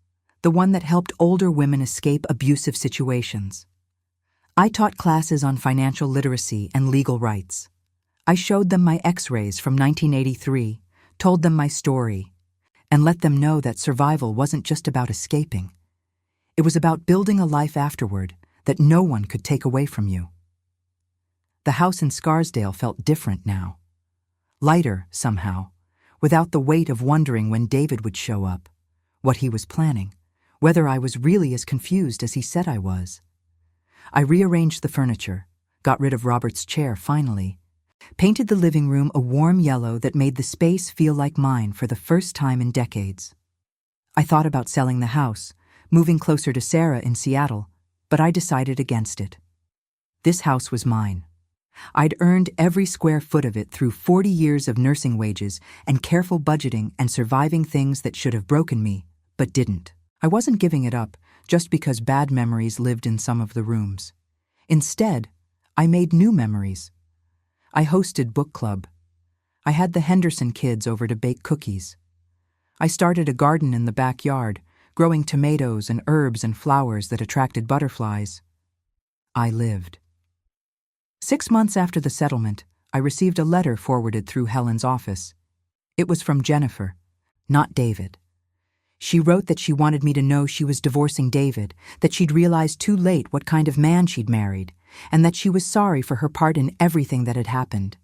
the one that helped older women escape abusive situations. I taught classes on financial literacy and legal rights. I showed them my x-rays from 1983, told them my story, and let them know that survival wasn't just about escaping. It was about building a life afterward that no one could take away from you. The house in Scarsdale felt different now. Lighter, somehow, without the weight of wondering when David would show up, what he was planning, whether I was really as confused as he said I was. I rearranged the furniture, got rid of Robert's chair finally, painted the living room a warm yellow that made the space feel like mine for the first time in decades. I thought about selling the house, moving closer to Sarah in Seattle, but I decided against it. This house was mine. I'd earned every square foot of it through 40 years of nursing wages and careful budgeting and surviving things that should have broken me, but didn't. I wasn't giving it up just because bad memories lived in some of the rooms. Instead, I made new memories. I hosted book club. I had the Henderson kids over to bake cookies. I started a garden in the backyard, growing tomatoes and herbs and flowers that attracted butterflies. I lived. 6 months after the settlement, I received a letter forwarded through Helen's office. It was from Jennifer, not David. She wrote that she wanted me to know she was divorcing David, that she'd realized too late what kind of man she'd married, and that she was sorry for her part in everything that had happened.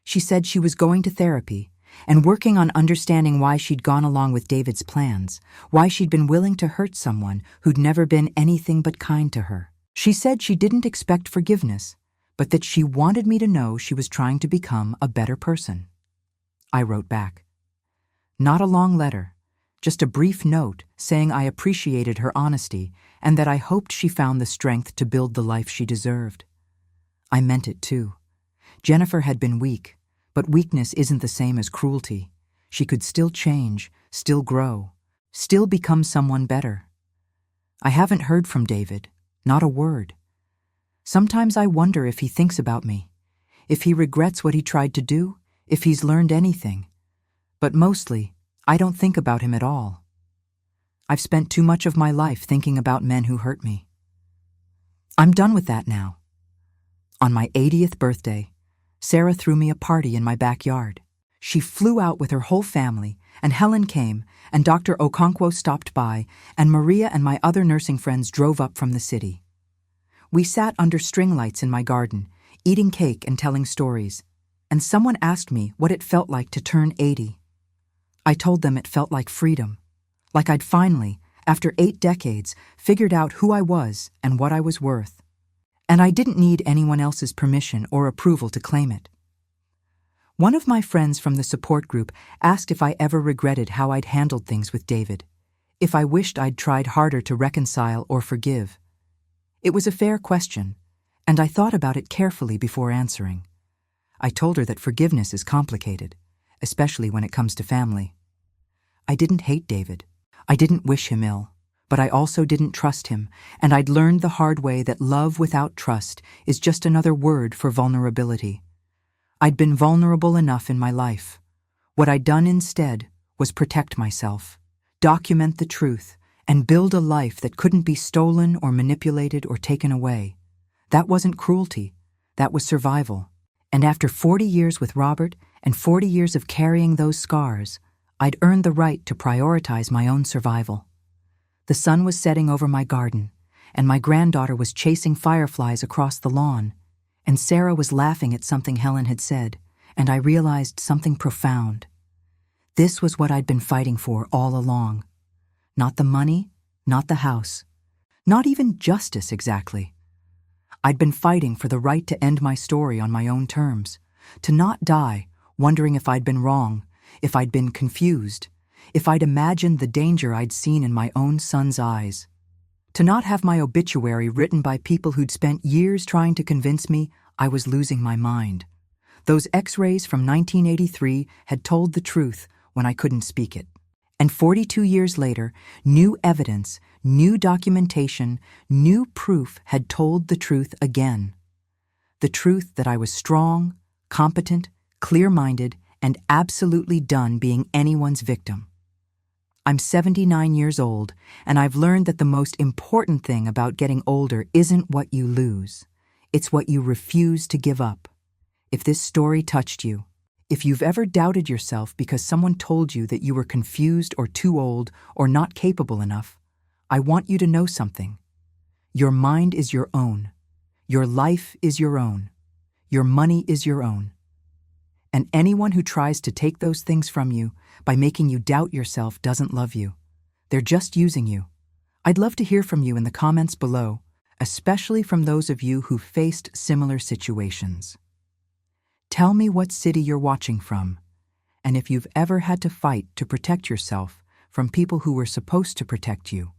She said she was going to therapy and working on understanding why she'd gone along with David's plans, why she'd been willing to hurt someone who'd never been anything but kind to her. She said she didn't expect forgiveness, but that she wanted me to know she was trying to become a better person. I wrote back. Not a long letter, just a brief note saying I appreciated her honesty and that I hoped she found the strength to build the life she deserved. I meant it too. Jennifer had been weak, but weakness isn't the same as cruelty. She could still change, still grow, still become someone better. I haven't heard from David, not a word. Sometimes I wonder if he thinks about me, if he regrets what he tried to do, if he's learned anything. But mostly, I don't think about him at all. I've spent too much of my life thinking about men who hurt me. I'm done with that now. On my 80th birthday, Sarah threw me a party in my backyard. She flew out with her whole family, and Helen came, and Dr. Okonkwo stopped by, and Maria and my other nursing friends drove up from the city. We sat under string lights in my garden, eating cake and telling stories, and someone asked me what it felt like to turn 80. I told them it felt like freedom, like I'd finally, after 8 decades, figured out who I was and what I was worth. And I didn't need anyone else's permission or approval to claim it. One of my friends from the support group asked if I ever regretted how I'd handled things with David, if I wished I'd tried harder to reconcile or forgive. It was a fair question, and I thought about it carefully before answering. I told her that forgiveness is complicated, especially when it comes to family. I didn't hate David. I didn't wish him ill. But I also didn't trust him, and I'd learned the hard way that love without trust is just another word for vulnerability. I'd been vulnerable enough in my life. What I'd done instead was protect myself, document the truth, and build a life that couldn't be stolen or manipulated or taken away. That wasn't cruelty. That was survival. And after 40 years with Robert and 40 years of carrying those scars, I'd earned the right to prioritize my own survival. The sun was setting over my garden, and my granddaughter was chasing fireflies across the lawn, and Sarah was laughing at something Helen had said, and I realized something profound. This was what I'd been fighting for all along. Not the money, not the house, not even justice exactly. I'd been fighting for the right to end my story on my own terms, to not die wondering if I'd been wrong, if I'd been confused, if I'd imagined the danger I'd seen in my own son's eyes. To not have my obituary written by people who'd spent years trying to convince me I was losing my mind. Those X-rays from 1983 had told the truth when I couldn't speak it. And 42 years later, new evidence, new documentation, new proof had told the truth again. The truth that I was strong, competent, clear-minded, and absolutely done being anyone's victim. I'm 79 years old, and I've learned that the most important thing about getting older isn't what you lose. It's what you refuse to give up. If this story touched you, if you've ever doubted yourself because someone told you that you were confused or too old or not capable enough, I want you to know something. Your mind is your own. Your life is your own. Your money is your own. And anyone who tries to take those things from you by making you doubt yourself doesn't love you. They're just using you. I'd love to hear from you in the comments below, especially from those of you who faced similar situations. Tell me what city you're watching from, and if you've ever had to fight to protect yourself from people who were supposed to protect you.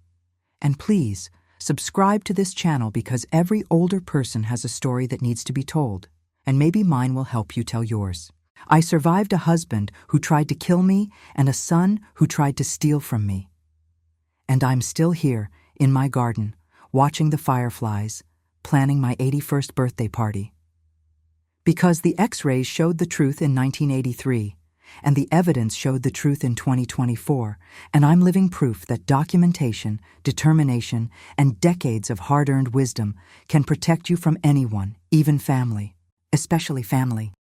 And please, subscribe to this channel because every older person has a story that needs to be told, and maybe mine will help you tell yours. I survived a husband who tried to kill me and a son who tried to steal from me. And I'm still here, in my garden, watching the fireflies, planning my 81st birthday party. Because the X-rays showed the truth in 1983, and the evidence showed the truth in 2024, and I'm living proof that documentation, determination, and decades of hard-earned wisdom can protect you from anyone, even family, especially family.